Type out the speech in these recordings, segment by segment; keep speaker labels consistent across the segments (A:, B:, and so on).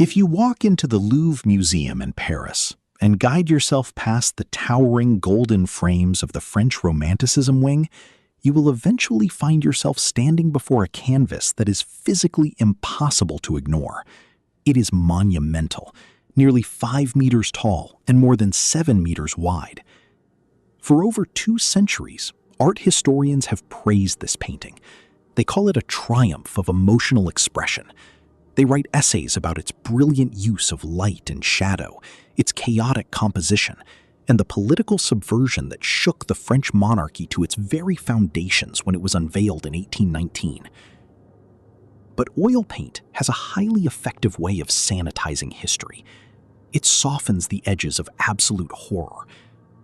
A: If you walk into the Louvre Museum in Paris and guide yourself past the towering golden frames of the French Romanticism wing, you will eventually find yourself standing before a canvas that is physically impossible to ignore. It is monumental, nearly 5 meters tall and more than 7 meters wide. For over 2 centuries, art historians have praised this painting. They call it a triumph of emotional expression. They write essays about its brilliant use of light and shadow, its chaotic composition, and the political subversion that shook the French monarchy to its very foundations when it was unveiled in 1819. But oil paint has a highly effective way of sanitizing history. It softens the edges of absolute horror.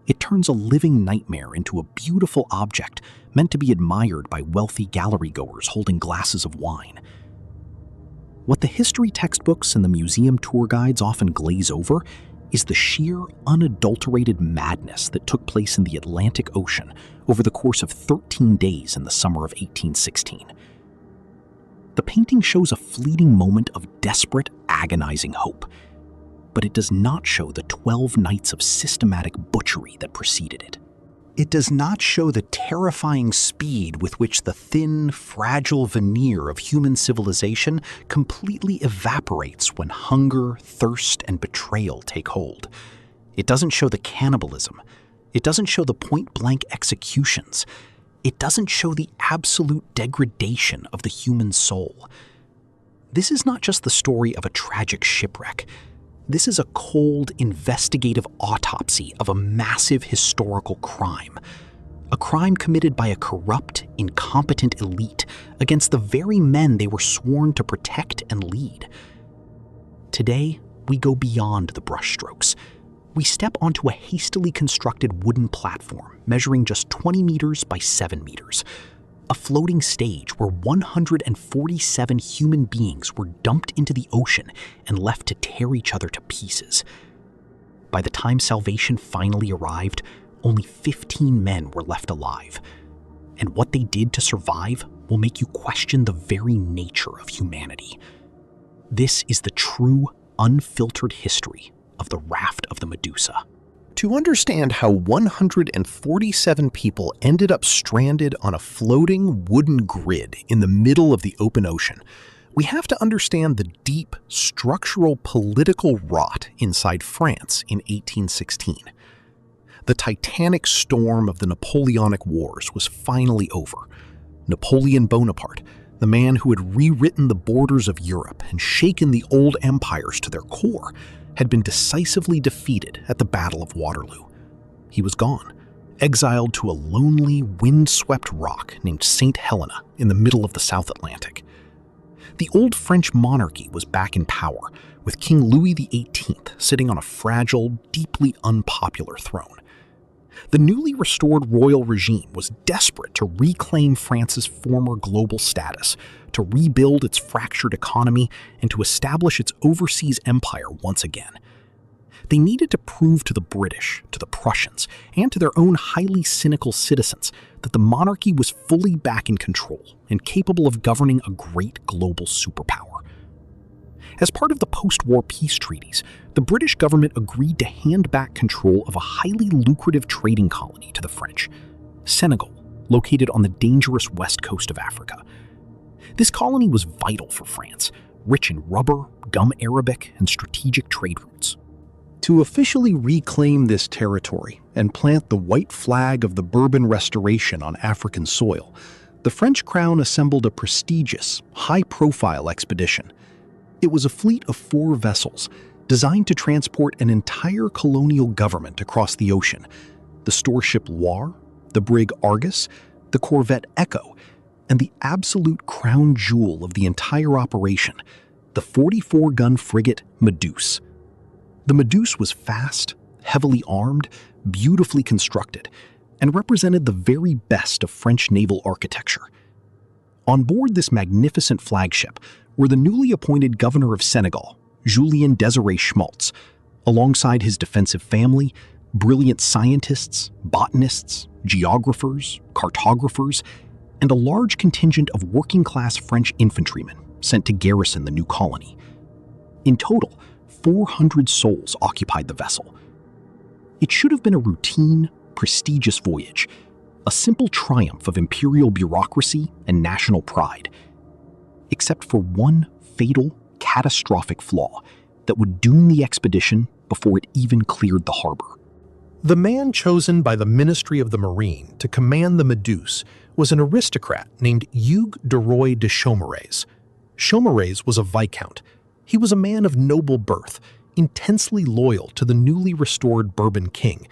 A: It turns a living nightmare into a beautiful object meant to be admired by wealthy gallery-goers holding glasses of wine. What the history textbooks and the museum tour guides often glaze over is the sheer, unadulterated madness that took place in the Atlantic Ocean over the course of 13 days in the summer of 1816. The painting shows a fleeting moment of desperate, agonizing hope, but it does not show the 12 nights of systematic butchery that preceded it. It does not show the terrifying speed with which the thin, fragile veneer of human civilization completely evaporates when hunger, thirst, and betrayal take hold. It doesn't show the cannibalism. It doesn't show the point-blank executions. It doesn't show the absolute degradation of the human soul. This is not just the story of a tragic shipwreck. This is a cold, investigative autopsy of a massive historical crime. A crime committed by a corrupt, incompetent elite against the very men they were sworn to protect and lead. Today, we go beyond the brushstrokes. We step onto a hastily constructed wooden platform measuring just 20 meters by 7 meters. A floating stage where 147 human beings were dumped into the ocean and left to tear each other to pieces. By the time salvation finally arrived, only 15 men were left alive. And what they did to survive will make you question the very nature of humanity. This is the true, unfiltered history of the raft of the Méduse. To understand how 147 people ended up stranded on a floating wooden grid in the middle of the open ocean, we have to understand the deep structural political rot inside France in 1816. The titanic storm of the Napoleonic Wars was finally over. Napoleon Bonaparte, the man who had rewritten the borders of Europe and shaken the old empires to their core, had been decisively defeated at the Battle of Waterloo. He was gone, exiled to a lonely, wind-swept rock named St. Helena in the middle of the South Atlantic. The old French monarchy was back in power, with King Louis XVIII sitting on a fragile, deeply unpopular throne. The newly restored royal regime was desperate to reclaim France's former global status, to rebuild its fractured economy, and to establish its overseas empire once again. They needed to prove to the British, to the Prussians, and to their own highly cynical citizens that the monarchy was fully back in control and capable of governing a great global superpower. As part of the post-war peace treaties, the British government agreed to hand back control of a highly lucrative trading colony to the French, Senegal, located on the dangerous west coast of Africa. This colony was vital for France, rich in rubber, gum arabic, and strategic trade routes. To officially reclaim this territory and plant the white flag of the Bourbon Restoration on African soil, the French crown assembled a prestigious, high-profile expedition. It was a fleet of 4 vessels, designed to transport an entire colonial government across the ocean: the store ship Loire, the brig Argus, the corvette Echo, and the absolute crown jewel of the entire operation, the 44-gun frigate Méduse. The Méduse was fast, heavily armed, beautifully constructed, and represented the very best of French naval architecture. On board this magnificent flagship were the newly appointed governor of Senegal, Julien Désiré Schmaltz, alongside his defensive family, brilliant scientists, botanists, geographers, cartographers, and a large contingent of working-class French infantrymen sent to garrison the new colony. In total, 400 souls occupied the vessel. It should have been a routine, prestigious voyage, a simple triumph of imperial bureaucracy and national pride, except for one fatal, catastrophic flaw that would doom the expedition before it even cleared the harbor.
B: The man chosen by the Ministry of the Marine to command the Méduse was an aristocrat named Hugues de Roy de Chaumareys. Chaumareys was a viscount. He was a man of noble birth, intensely loyal to the newly restored Bourbon king,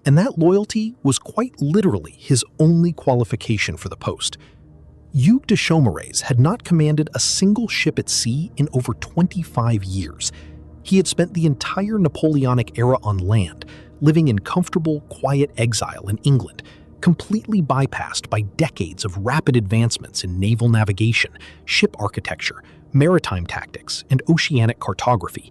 B: and that loyalty was quite literally his only qualification for the post. Hugues de Chaumareys had not commanded a single ship at sea in over 25 years. He had spent the entire Napoleonic era on land, living in comfortable, quiet exile in England, completely bypassed by decades of rapid advancements in naval navigation, ship architecture, maritime tactics, and oceanic cartography.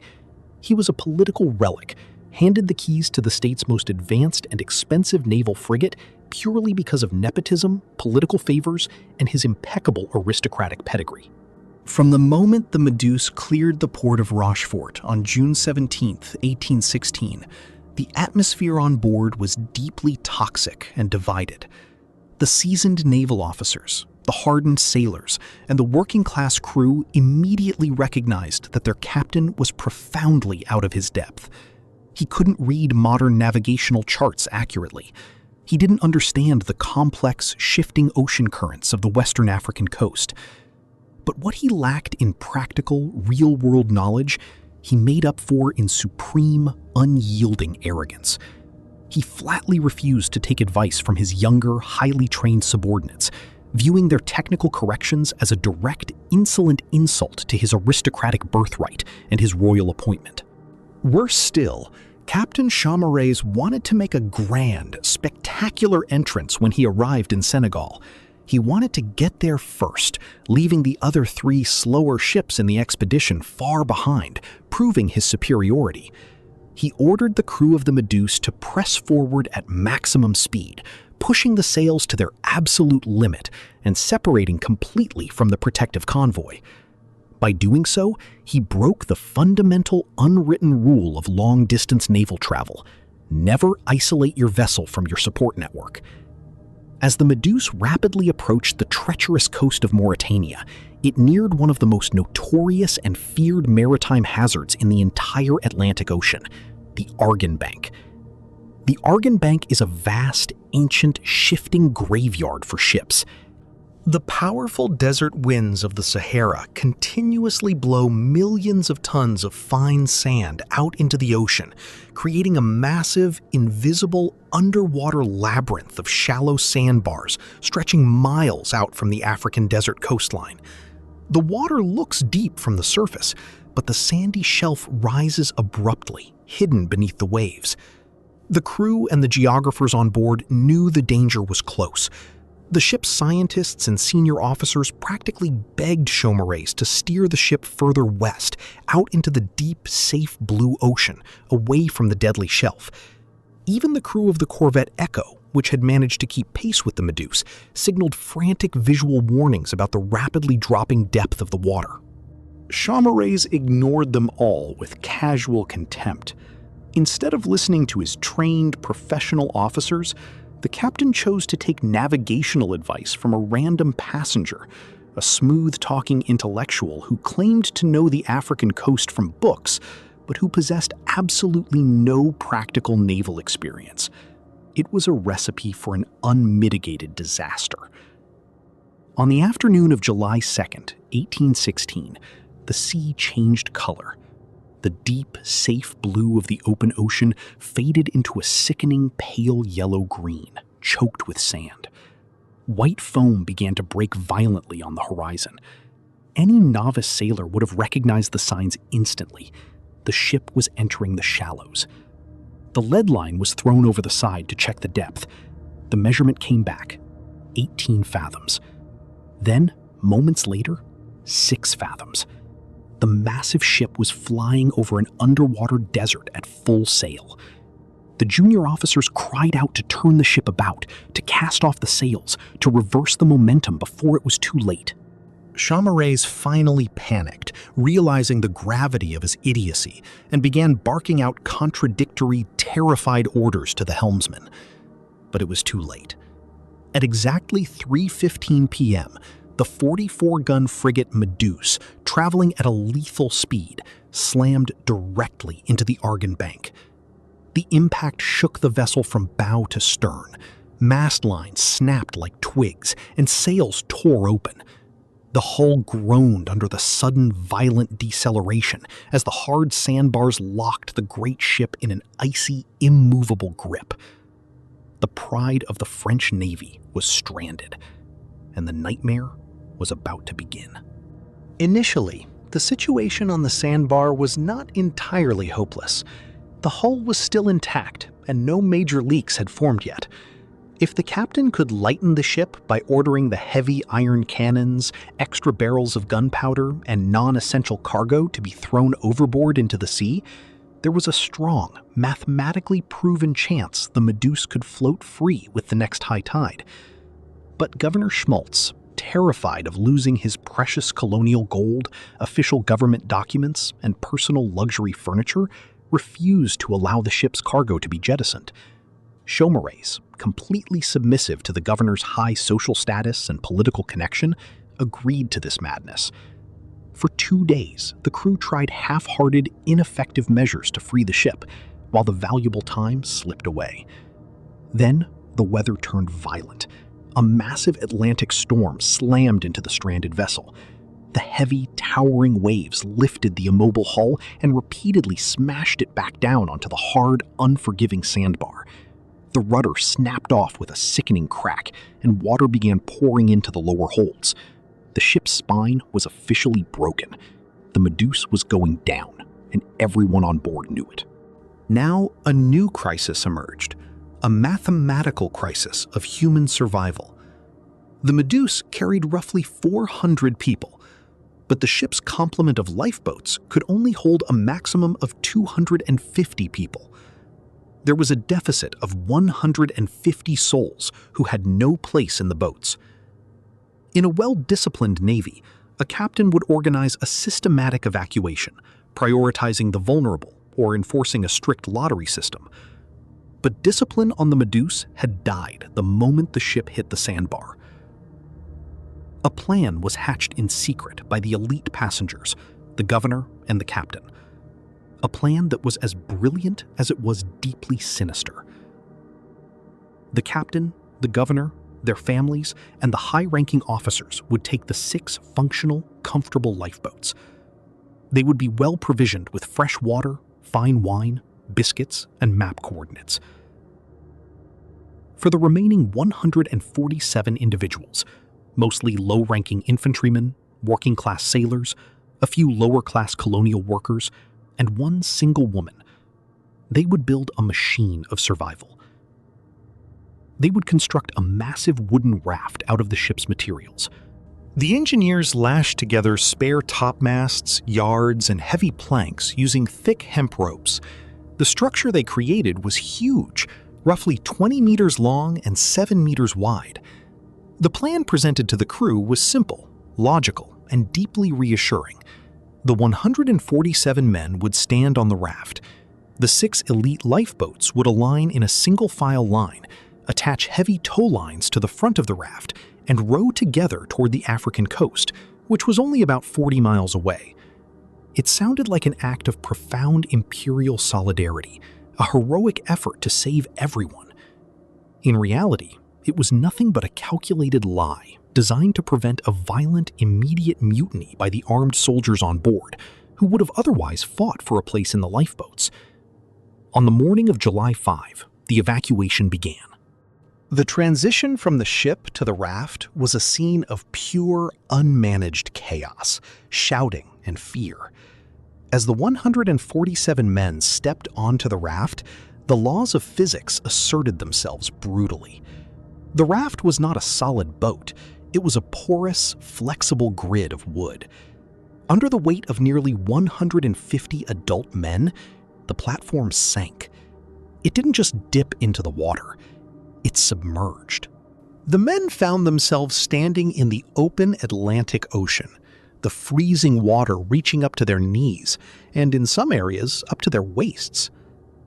B: He was a political relic, handed the keys to the state's most advanced and expensive naval frigate purely because of nepotism, political favors, and his impeccable aristocratic pedigree. From the moment the Méduse cleared the port of Rochefort on June 17, 1816, the atmosphere on board was deeply toxic and divided. The seasoned naval officers, the hardened sailors, and the working-class crew immediately recognized that their captain was profoundly out of his depth. He couldn't read modern navigational charts accurately. He didn't understand the complex, shifting ocean currents of the Western African coast. But what he lacked in practical, real-world knowledge, he made up for in supreme, unyielding arrogance. He flatly refused to take advice from his younger, highly trained subordinates, viewing their technical corrections as a direct, insolent insult to his aristocratic birthright and his royal appointment. Worse still, Captain Chaumareys wanted to make a grand, spectacular entrance when he arrived in Senegal. He wanted to get there first, leaving the other 3 slower ships in the expedition far behind, proving his superiority. He ordered the crew of the Méduse to press forward at maximum speed, pushing the sails to their absolute limit and separating completely from the protective convoy. By doing so, he broke the fundamental unwritten rule of long-distance naval travel: never isolate your vessel from your support network. As the Méduse rapidly approached the treacherous coast of Mauritania, it neared one of the most notorious and feared maritime hazards in the entire Atlantic Ocean, the Argan Bank. The Argan Bank is a vast, ancient, shifting graveyard for ships. The powerful desert winds of the Sahara continuously blow millions of tons of fine sand out into the ocean, creating a massive, invisible, underwater labyrinth of shallow sandbars stretching miles out from the African desert coastline. The water looks deep from the surface, but the sandy shelf rises abruptly, hidden beneath the waves. The crew and the geographers on board knew the danger was close. The ship's scientists and senior officers practically begged Chaumareys to steer the ship further west, out into the deep, safe blue ocean, away from the deadly shelf. Even the crew of the corvette Echo, which had managed to keep pace with the Méduse, signaled frantic visual warnings about the rapidly dropping depth of the water. Chaumareys ignored them all with casual contempt. Instead of listening to his trained, professional officers, the captain chose to take navigational advice from a random passenger, a smooth-talking intellectual who claimed to know the African coast from books, but who possessed absolutely no practical naval experience. It was a recipe for an unmitigated disaster. On the afternoon of July 2nd, 1816, the sea changed color. The deep, safe blue of the open ocean faded into a sickening pale yellow-green, choked with sand. White foam began to break violently on the horizon. Any novice sailor would have recognized the signs instantly. The ship was entering the shallows. The lead line was thrown over the side to check the depth. The measurement came back, 18 fathoms. Then, moments later, 6 fathoms. The massive ship was flying over an underwater desert at full sail. The junior officers cried out to turn the ship about, to cast off the sails, to reverse the momentum before it was too late. Shameful finally panicked, realizing the gravity of his idiocy, and began barking out contradictory, terrified orders to the helmsman. But it was too late. At exactly 3:15 p.m., the 44-gun frigate Méduse, traveling at a lethal speed, slammed directly into the Argon bank. The impact shook the vessel from bow to stern. Mast lines snapped like twigs, and sails tore open. The hull groaned under the sudden, violent deceleration as the hard sandbars locked the great ship in an icy, immovable grip. The pride of the French Navy was stranded, and the nightmare was about to begin. Initially, the situation on the sandbar was not entirely hopeless. The hull was still intact, and no major leaks had formed yet. If the captain could lighten the ship by ordering the heavy iron cannons, extra barrels of gunpowder, and non-essential cargo to be thrown overboard into the sea, there was a strong, mathematically proven chance the Méduse could float free with the next high tide. But Governor Schmaltz, terrified of losing his precious colonial gold, official government documents, and personal luxury furniture, refused to allow the ship's cargo to be jettisoned. Shameful, completely submissive to the governor's high social status and political connection, agreed to this madness. For 2 days, the crew tried half-hearted, ineffective measures to free the ship, while the valuable time slipped away. Then, the weather turned violent. A massive Atlantic storm slammed into the stranded vessel. The heavy, towering waves lifted the immobile hull and repeatedly smashed it back down onto the hard, unforgiving sandbar. The rudder snapped off with a sickening crack, and water began pouring into the lower holds. The ship's spine was officially broken. The Méduse was going down, and everyone on board knew it. Now, a new crisis emerged, a mathematical crisis of human survival. The Méduse carried roughly 400 people, but the ship's complement of lifeboats could only hold a maximum of 250 people. There was a deficit of 150 souls who had no place in the boats. In a well-disciplined navy, a captain would organize a systematic evacuation, prioritizing the vulnerable or enforcing a strict lottery system. But discipline on the Méduse had died the moment the ship hit the sandbar. A plan was hatched in secret by the elite passengers, the governor and the captain. A plan that was as brilliant as it was deeply sinister. The captain, the governor, their families, and the high-ranking officers would take the 6 functional, comfortable lifeboats. They would be well provisioned with fresh water, fine wine, biscuits, and map coordinates. For the remaining 147 individuals, mostly low-ranking infantrymen, working-class sailors, a few lower-class colonial workers, and one single woman, they would build a machine of survival. They would construct a massive wooden raft out of the ship's materials. The engineers lashed together spare topmasts, yards, and heavy planks using thick hemp ropes. The structure they created was huge, roughly 20 meters long and 7 meters wide. The plan presented to the crew was simple, logical, and deeply reassuring. The 147 men would stand on the raft. The 6 elite lifeboats would align in a single-file line, attach heavy tow lines to the front of the raft, and row together toward the African coast, which was only about 40 miles away. It sounded like an act of profound imperial solidarity, a heroic effort to save everyone. In reality, it was nothing but a calculated lie designed to prevent a violent, immediate mutiny by the armed soldiers on board, who would have otherwise fought for a place in the lifeboats. On the morning of July 5, the evacuation began. The transition from the ship to the raft was a scene of pure, unmanaged chaos, shouting, and fear. As the 147 men stepped onto the raft, the laws of physics asserted themselves brutally. The raft was not a solid boat. It was a porous, flexible grid of wood. Under the weight of nearly 150 adult men, the platform sank. It didn't just dip into the water. It submerged. The men found themselves standing in the open Atlantic Ocean, the freezing water reaching up to their knees, and in some areas up to their waists.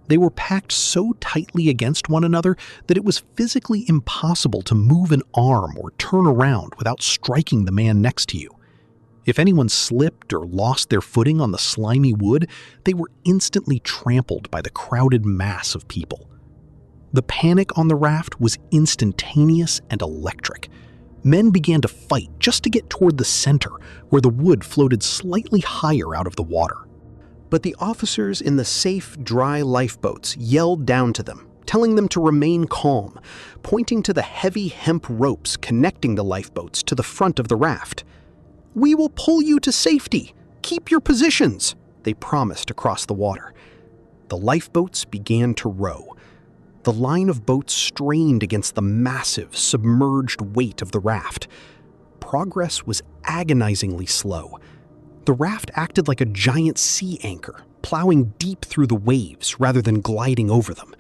B: They were packed so tightly against one another that it was physically impossible to move an arm or turn around without striking the man next to you. If anyone slipped or lost their footing on the slimy wood, they were instantly trampled by the crowded mass of people. The panic on the raft was instantaneous and electric. Men began to fight just to get toward the center, where the wood floated slightly higher out of the water. But the officers in the safe, dry lifeboats yelled down to them, telling them to remain calm, pointing to the heavy hemp ropes connecting the lifeboats to the front of the raft. "We will pull you to safety. Keep your positions," they promised across the water. The lifeboats began to row. The line of boats strained against the massive, submerged weight of the raft. Progress was agonizingly slow. The raft acted like a giant sea anchor, plowing deep through the waves rather than gliding over them.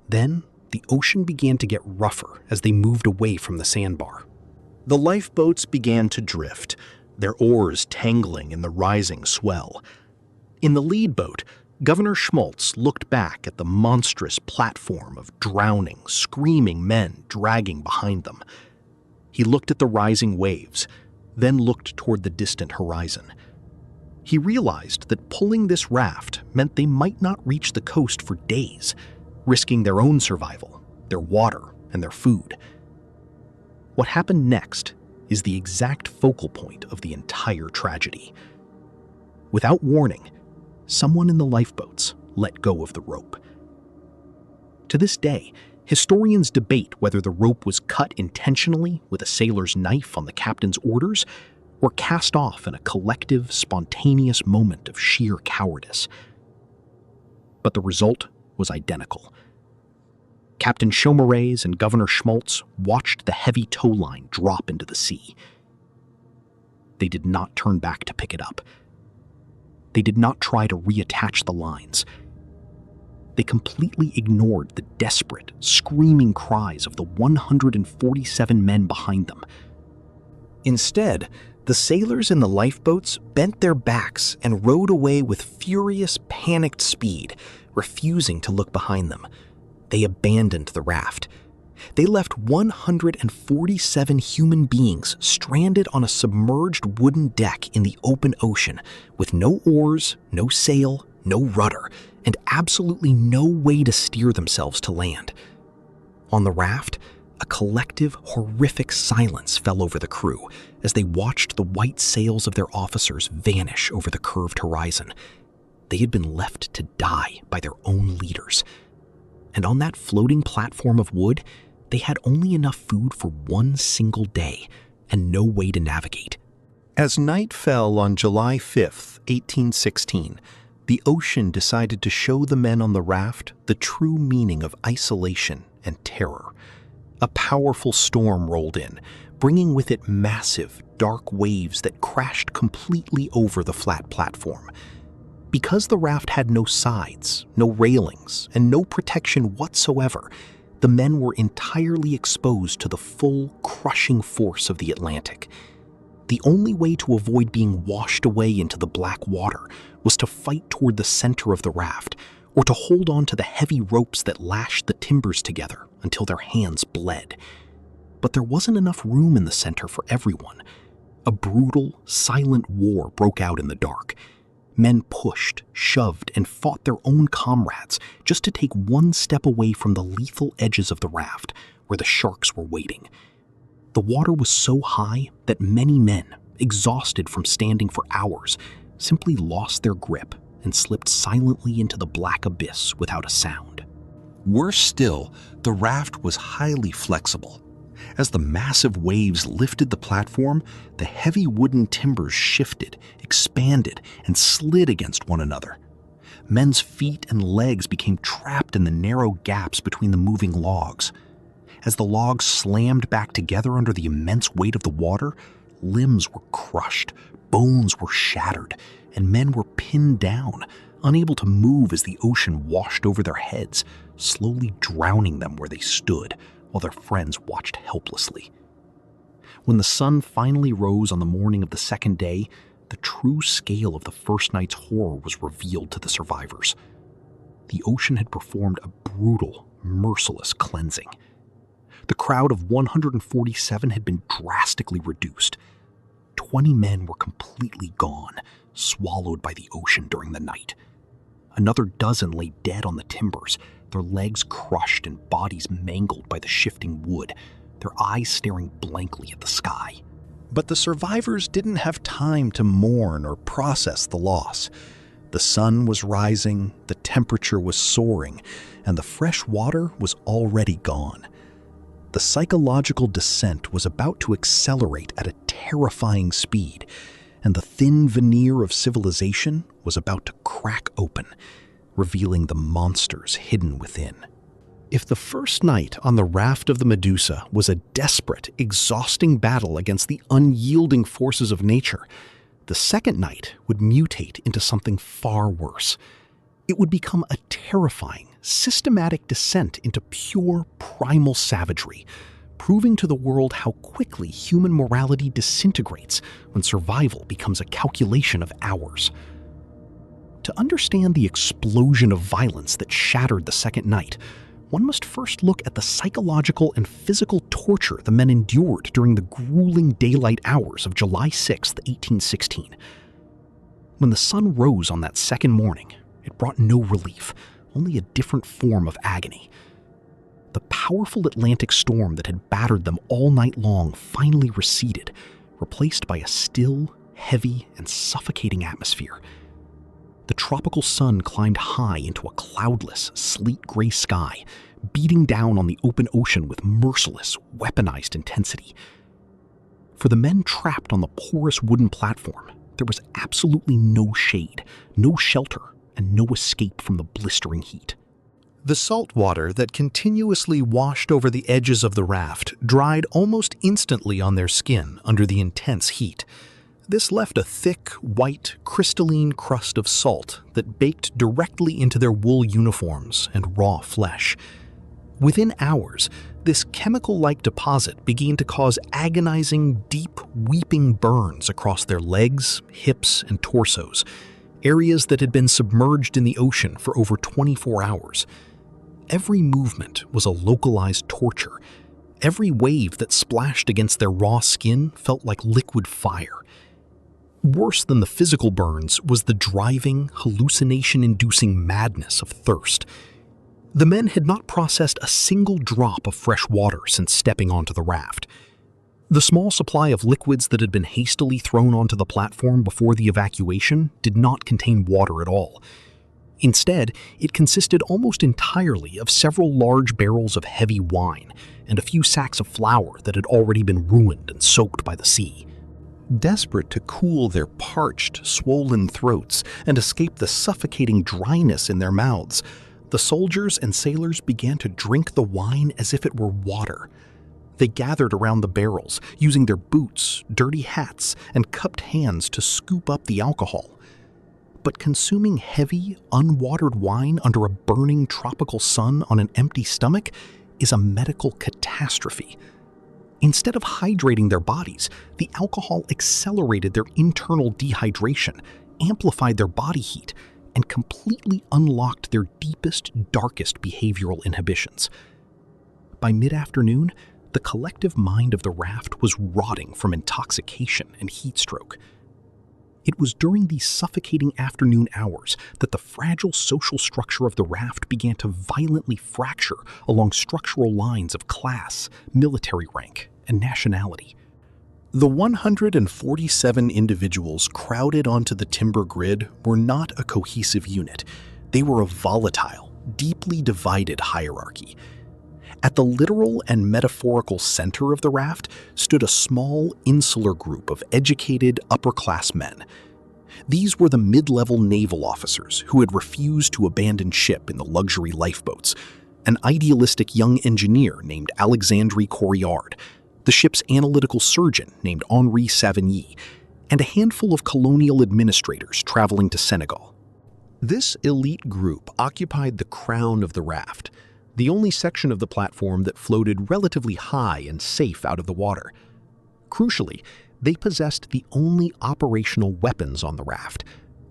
B: Then, the ocean began to get rougher as they moved away from the sandbar.
A: The lifeboats began to drift, their oars tangling in the rising swell. In the lead boat, Governor Schmaltz looked back at the monstrous platform of drowning, screaming men dragging behind them. He looked at the rising waves, then looked toward the distant horizon. He realized that pulling this raft meant they might not reach the coast for days, risking their own survival, their water, and their food. What happened next is the exact focal point of the entire tragedy. Without warning, someone in the lifeboats let go of the rope. To this day, historians debate whether the rope was cut intentionally with a sailor's knife on the captain's orders or cast off in a collective, spontaneous moment of sheer cowardice. But the result was identical. Captain Chaumareys and Governor Schmaltz watched the heavy towline drop into the sea. They did not turn back to pick it up. They did not try to reattach the lines. They completely ignored the desperate, screaming cries of the 147 men behind them. Instead, the sailors in the lifeboats bent their backs and rowed away with furious, panicked speed, refusing to look behind them. They abandoned the raft. They left 147 human beings stranded on a submerged wooden deck in the open ocean with no oars, no sail, no rudder, and absolutely no way to steer themselves to land. On the raft, a collective, horrific silence fell over the crew as they watched the white sails of their officers vanish over the curved horizon. They had been left to die by their own leaders. And on that floating platform of wood, they had only enough food for one single day and no way to navigate. As night fell on July 5th, 1816, the ocean decided to show the men on the raft the true meaning of isolation and terror. A powerful storm rolled in, bringing with it massive, dark waves that crashed completely over the flat platform. Because the raft had no sides, no railings, and no protection whatsoever, the men were entirely exposed to the full, crushing force of the Atlantic. The only way to avoid being washed away into the black water was to fight toward the center of the raft, or to hold on to the heavy ropes that lashed the timbers together until their hands bled. But there wasn't enough room in the center for everyone. A brutal, silent war broke out in the dark. Men pushed, shoved, and fought their own comrades just to take one step away from the lethal edges of the raft, where the sharks were waiting. The water was so high that many men, exhausted from standing for hours, simply lost their grip and slipped silently into the black abyss without a sound. Worse still, the raft was highly flexible. As the massive waves lifted the platform, the heavy wooden timbers shifted, expanded, and slid against one another. Men's feet and legs became trapped in the narrow gaps between the moving logs. As the logs slammed back together under the immense weight of the water, limbs were crushed, bones were shattered, and men were pinned down, unable to move as the ocean washed over their heads, slowly drowning them where they stood, while their friends watched helplessly. When the sun finally rose on the morning of the second day, the true scale of the first night's horror was revealed to the survivors. The ocean had performed a brutal, merciless cleansing. The crowd of 147 had been drastically reduced. 20 men were completely gone, swallowed by the ocean during the night. Another dozen lay dead on the timbers, their legs crushed and bodies mangled by the shifting wood, their eyes staring blankly at the sky. But the survivors didn't have time to mourn or process the loss. The sun was rising, the temperature was soaring, and the fresh water was already gone. The psychological descent was about to accelerate at a terrifying speed, and the thin veneer of civilization was about to crack open, revealing the monsters hidden within. If the first night on the raft of the Méduse was a desperate, exhausting battle against the unyielding forces of nature, the second night would mutate into something far worse. It would become a terrifying, systematic descent into pure, primal savagery, proving to the world how quickly human morality disintegrates when survival becomes a calculation of hours. To understand the explosion of violence that shattered the second night, one must first look at the psychological and physical torture the men endured during the grueling daylight hours of July 6, 1816. When the sun rose on that second morning, it brought no relief, only a different form of agony. The powerful Atlantic storm that had battered them all night long finally receded, replaced by a still, heavy, and suffocating atmosphere. The tropical sun climbed high into a cloudless, sleet gray sky, beating down on the open ocean with merciless, weaponized intensity. For the men trapped on the porous wooden platform, there was absolutely no shade, no shelter, and no escape from the blistering heat. The salt water that continuously washed over the edges of the raft dried almost instantly on their skin under the intense heat. This left a thick, white, crystalline crust of salt that baked directly into their wool uniforms and raw flesh. Within hours, this chemical-like deposit began to cause agonizing, deep, weeping burns across their legs, hips, and torsos, areas that had been submerged in the ocean for over 24 hours. Every movement was a localized torture. Every wave that splashed against their raw skin felt like liquid fire. Worse than the physical burns was the driving, hallucination-inducing madness of thirst. The men had not processed a single drop of fresh water since stepping onto the raft. The small supply of liquids that had been hastily thrown onto the platform before the evacuation did not contain water at all. Instead, it consisted almost entirely of several large barrels of heavy wine and a few sacks of flour that had already been ruined and soaked by the sea. Desperate to cool their parched, swollen throats and escape the suffocating dryness in their mouths, the soldiers and sailors began to drink the wine as if it were water. They gathered around the barrels, using their boots, dirty hats, and cupped hands to scoop up the alcohol. But consuming heavy, unwatered wine under a burning tropical sun on an empty stomach is a medical catastrophe. Instead of hydrating their bodies, the alcohol accelerated their internal dehydration, amplified their body heat, and completely unlocked their deepest, darkest behavioral inhibitions. By mid-afternoon, the collective mind of the raft was rotting from intoxication and heat stroke. It was during these suffocating afternoon hours that the fragile social structure of the raft began to violently fracture along structural lines of class, military rank, and nationality. The 147 individuals crowded onto the timber grid were not a cohesive unit. They were a volatile, deeply divided hierarchy. At the literal and metaphorical center of the raft stood a small, insular group of educated, upper-class men. These were the mid-level naval officers who had refused to abandon ship in the luxury lifeboats, an idealistic young engineer named Alexandre Corriard, the ship's analytical surgeon named Henri Savigny, and a handful of colonial administrators traveling to Senegal. This elite group occupied the crown of the raft.
B: the only section of the platform that floated relatively high and safe out of the water. Crucially, they possessed the only operational weapons on the raft,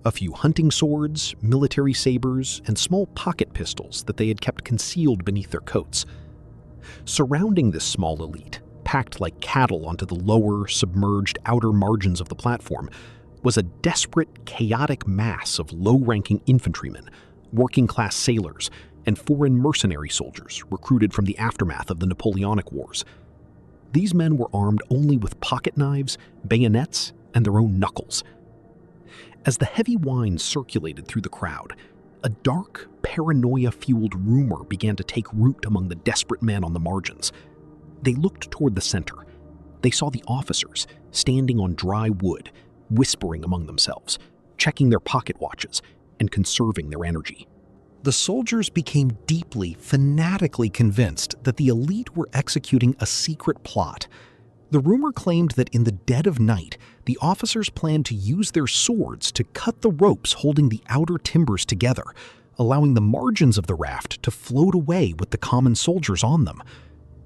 B: a few hunting swords, military sabers, and small pocket pistols that they had kept concealed beneath their coats. Surrounding this small elite, packed like cattle onto the lower, submerged outer margins of the platform, was a desperate, chaotic mass of low-ranking infantrymen, working-class sailors, and foreign mercenary soldiers recruited from the aftermath of the Napoleonic Wars. These men were armed only with pocket knives, bayonets, and their own knuckles. As the heavy wine circulated through the crowd, a dark, paranoia-fueled rumor began to take root among the desperate men on the margins. They looked toward the center. They saw the officers, standing on dry wood, whispering among themselves, checking their pocket watches, and conserving their energy. The soldiers became deeply, fanatically convinced that the elite were executing a secret plot. The rumor claimed that in the dead of night, the officers planned to use their swords to cut the ropes holding the outer timbers together, allowing the margins of the raft to float away with the common soldiers on them.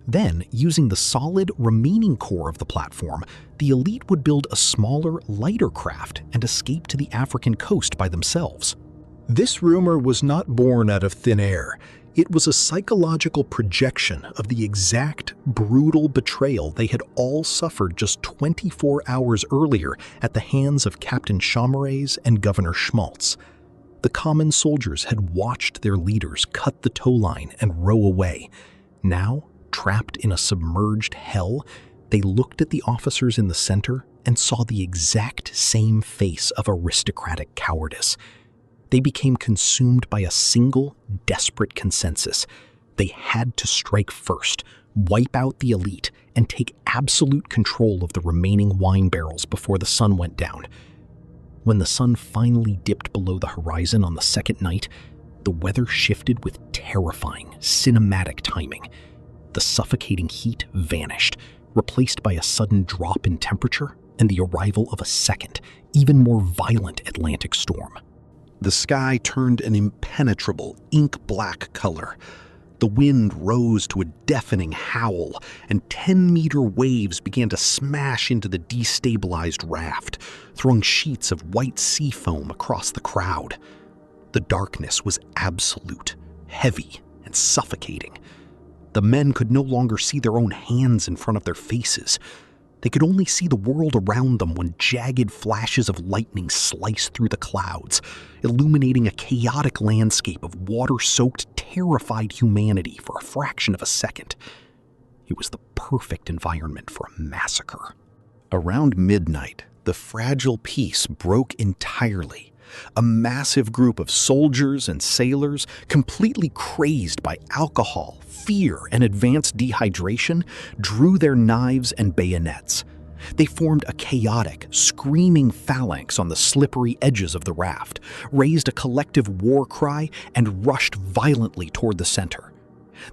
B: Then, using the solid remaining core of the platform, the elite would build a smaller, lighter craft and escape to the African coast by themselves. This rumor was not born out of thin air. It was a psychological projection of the exact, brutal betrayal they had all suffered just 24 hours earlier at the hands of Captain Chamarays and Governor Schmaltz. The common soldiers had watched their leaders cut the towline and row away. Now, trapped in a submerged hell, they looked at the officers in the center and saw the exact same face of aristocratic cowardice. They became consumed by a single, desperate consensus. They had to strike first, wipe out the elite, and take absolute control of the remaining wine barrels before the sun went down. When the sun finally dipped below the horizon on the second night, the weather shifted with terrifying, cinematic timing. The suffocating heat vanished, replaced by a sudden drop in temperature and the arrival of a second, even more violent Atlantic storm. The sky turned an impenetrable, ink-black color. The wind rose to a deafening howl, and 10-meter waves began to smash into the destabilized raft, throwing sheets of white sea foam across the crowd. The darkness was absolute, heavy, and suffocating. The men could no longer see their own hands in front of their faces. They could only see the world around them when jagged flashes of lightning sliced through the clouds, illuminating a chaotic landscape of water-soaked, terrified humanity for a fraction of a second. It was the perfect environment for a massacre. Around midnight, the fragile peace broke entirely. A massive group of soldiers and sailors, completely crazed by alcohol, fear, and advanced dehydration, drew their knives and bayonets. They formed a chaotic, screaming phalanx on the slippery edges of the raft, raised a collective war cry, and rushed violently toward the center.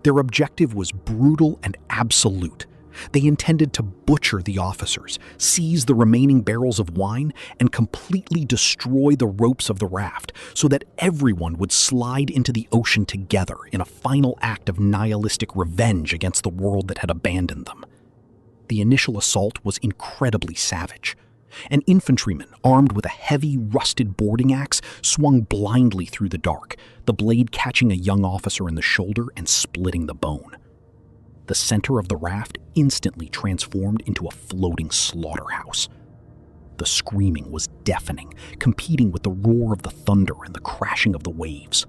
B: Their objective was brutal and absolute. They intended to butcher the officers, seize the remaining barrels of wine, and completely destroy the ropes of the raft so that everyone would slide into the ocean together in a final act of nihilistic revenge against the world that had abandoned them. The initial assault was incredibly savage. An infantryman, armed with a heavy, rusted boarding axe, swung blindly through the dark, the blade catching a young officer in the shoulder and splitting the bone. The center of the raft instantly transformed into a floating slaughterhouse. The screaming was deafening, competing with the roar of the thunder and the crashing of the waves.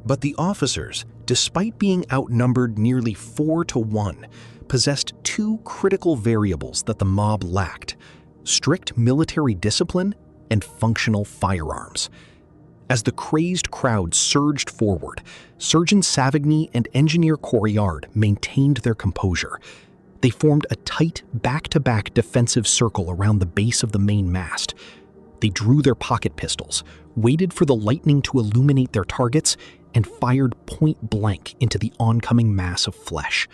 B: But the officers, despite being outnumbered nearly 4-1, possessed two critical variables that the mob lacked: strict military discipline and functional firearms. As the crazed crowd surged forward, Sergeant Savigny and Engineer Corriard maintained their composure. They formed a tight, back-to-back defensive circle around the base of the main mast. They drew their pocket pistols, waited for the lightning to illuminate their targets, and fired point-blank into the oncoming mass of flesh.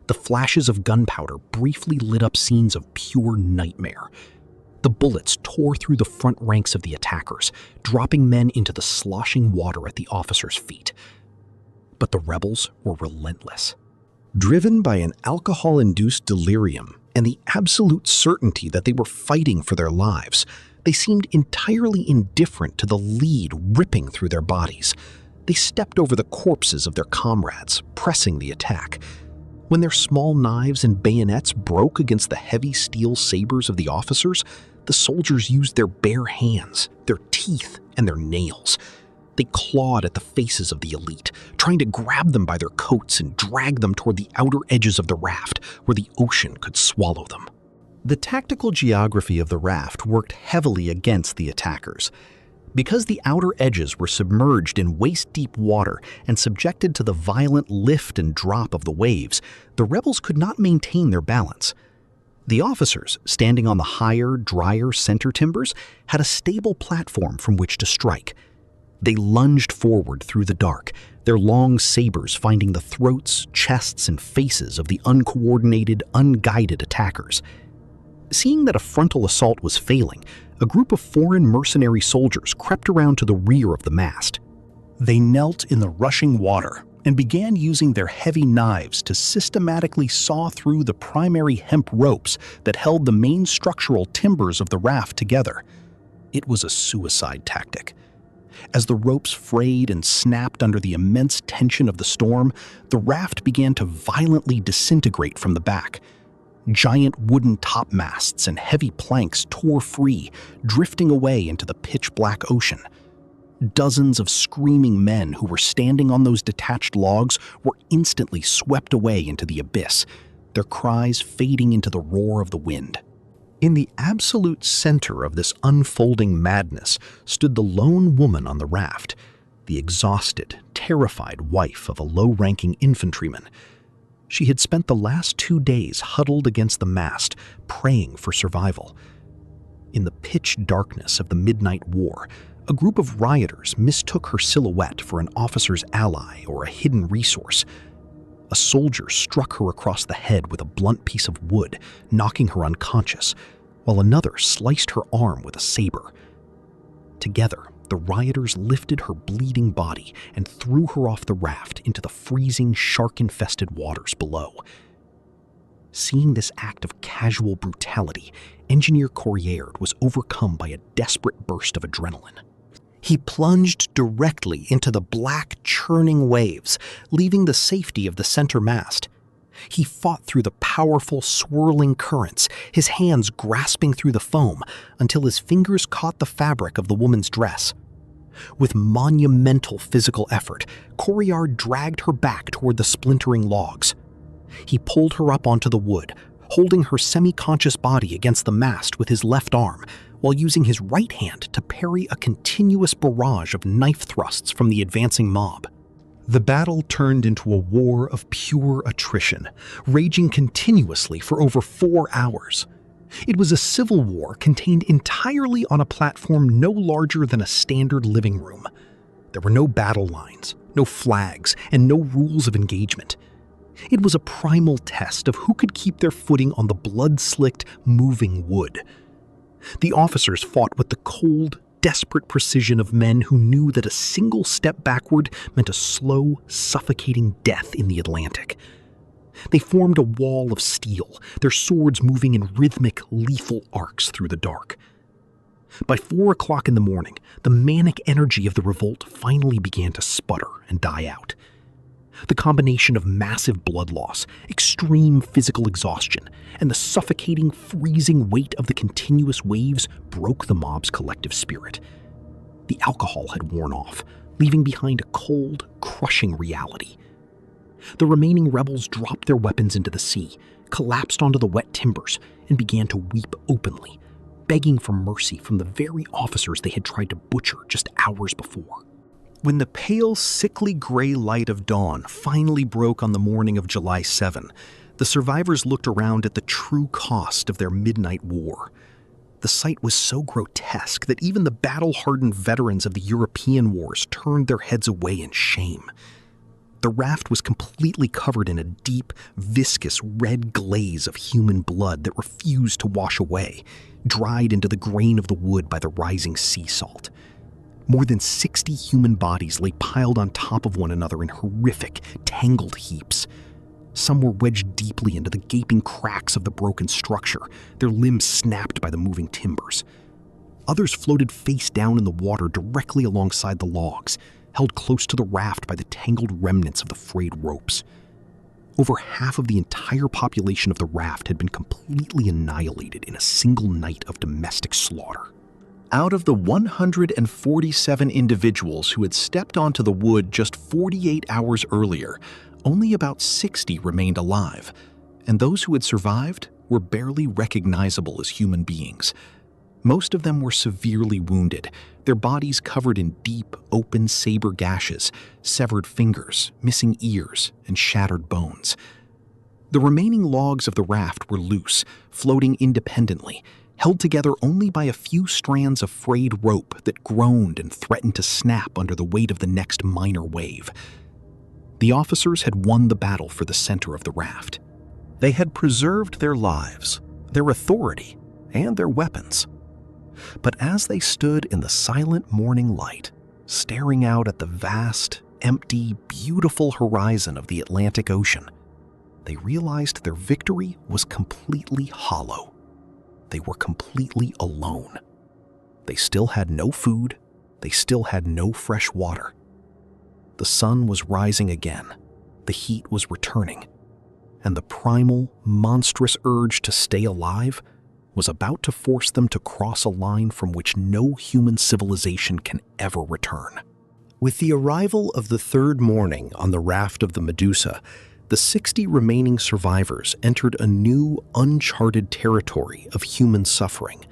B: The flashes of gunpowder briefly lit up scenes of pure nightmare. The bullets tore through the front ranks of the attackers, dropping men into the sloshing water at the officers' feet. But the rebels were relentless. Driven by an alcohol-induced delirium and the absolute certainty that they were fighting for their lives, they seemed entirely indifferent to the lead ripping through their bodies. They stepped over the corpses of their comrades, pressing the attack. When their small knives and bayonets broke against the heavy steel sabers of the officers, the soldiers used their bare hands, their teeth, and their nails. They clawed at the faces of the elite, trying to grab them by their coats and drag them toward the outer edges of the raft, where the ocean could swallow them. The tactical geography of the raft worked heavily against the attackers. Because the outer edges were submerged in waist-deep water and subjected to the violent lift and drop of the waves, the rebels could not maintain their balance. The officers, standing on the higher, drier center timbers, had a stable platform from which to strike. They lunged forward through the dark, their long sabers finding the throats, chests, and faces of the uncoordinated, unguided attackers. Seeing that a frontal assault was failing, a group of foreign mercenary soldiers crept around to the rear of the mast.
A: They knelt in the rushing water and began using their heavy knives to systematically saw through the primary hemp ropes that held the main structural timbers of the raft together. It was a suicide tactic. As the ropes frayed and snapped under the immense tension of the storm, the raft began to violently disintegrate from the back. Giant wooden topmasts and heavy planks tore free, drifting away into the pitch-black ocean. Dozens of screaming men who were standing on those detached logs were instantly swept away into the abyss, their cries fading into the roar of the wind. In the absolute center of this unfolding madness stood the lone woman on the raft, the exhausted, terrified wife of a low-ranking infantryman. She had spent the last 2 days huddled against the mast, praying for survival. In the pitch darkness of the midnight war, a group of rioters mistook her silhouette for an officer's ally or a hidden resource. A soldier struck her across the head with a blunt piece of wood, knocking her unconscious, while another sliced her arm with a saber. Together, the rioters lifted her bleeding body and threw her off the raft into the freezing, shark-infested waters below. Seeing this act of casual brutality, Engineer Corriere was overcome by a desperate burst of adrenaline. He plunged directly into the black, churning waves, leaving the safety of the center mast. He fought through the powerful, swirling currents, his hands grasping through the foam until his fingers caught the fabric of the woman's dress. With monumental physical effort, Corriere dragged her back toward the splintering logs. He pulled her up onto the wood, holding her semi-conscious body against the mast with his left arm, while using his right hand to parry a continuous barrage of knife thrusts from the advancing mob. The battle turned into a war of pure attrition, raging continuously for over 4 hours. It was a civil war contained entirely on a platform no larger than a standard living room. There were no battle lines, no flags, and no rules of engagement. It was a primal test of who could keep their footing on the blood-slicked, moving wood. The officers fought with the cold, desperate precision of men who knew that a single step backward meant a slow, suffocating death in the Atlantic. They formed a wall of steel, their swords moving in rhythmic, lethal arcs through the dark. By 4 o'clock in the morning, the manic energy of the revolt finally began to sputter and die out. The combination of massive blood loss, extreme physical exhaustion, and the suffocating, freezing weight of the continuous waves broke the mob's collective spirit. The alcohol had worn off, leaving behind a cold, crushing reality. The remaining rebels dropped their weapons into the sea, collapsed onto the wet timbers, and began to weep openly, begging for mercy from the very officers they had tried to butcher just hours before. When the pale, sickly gray light of dawn finally broke on the morning of July 7, the survivors looked around at the true cost of their midnight war. The sight was so grotesque that even the battle-hardened veterans of the European wars turned their heads away in shame. The raft was completely covered in a deep, viscous red glaze of human blood that refused to wash away, dried into the grain of the wood by the rising sea salt. More than 60 human bodies lay piled on top of one another in horrific, tangled heaps. Some were wedged deeply into the gaping cracks of the broken structure, their limbs snapped by the moving timbers. Others floated face down in the water directly alongside the logs, held close to the raft by the tangled remnants of the frayed ropes. Over half of the entire population of the raft had been completely annihilated in a single night of domestic slaughter. Out of the 147 individuals who had stepped onto the wood just 48 hours earlier, only about 60 remained alive, and those who had survived were barely recognizable as human beings. Most of them were severely wounded, their bodies covered in deep, open saber gashes, severed fingers, missing ears, and shattered bones. The remaining logs of the raft were loose, floating independently, held together only by a few strands of frayed rope that groaned and threatened to snap under the weight of the next minor wave. The officers had won the battle for the center of the raft. They had preserved their lives, their authority, and their weapons. But as they stood in the silent morning light, staring out at the vast, empty, beautiful horizon of the Atlantic Ocean, they realized their victory was completely hollow. They were completely alone. They still had no food. They still had no fresh water. The sun was rising again. The heat was returning. And the primal, monstrous urge to stay alive was about to force them to cross a line from which no human civilization can ever return. With the arrival of the third morning on the raft of the Méduse, the 60 remaining survivors entered a new, uncharted territory of human suffering.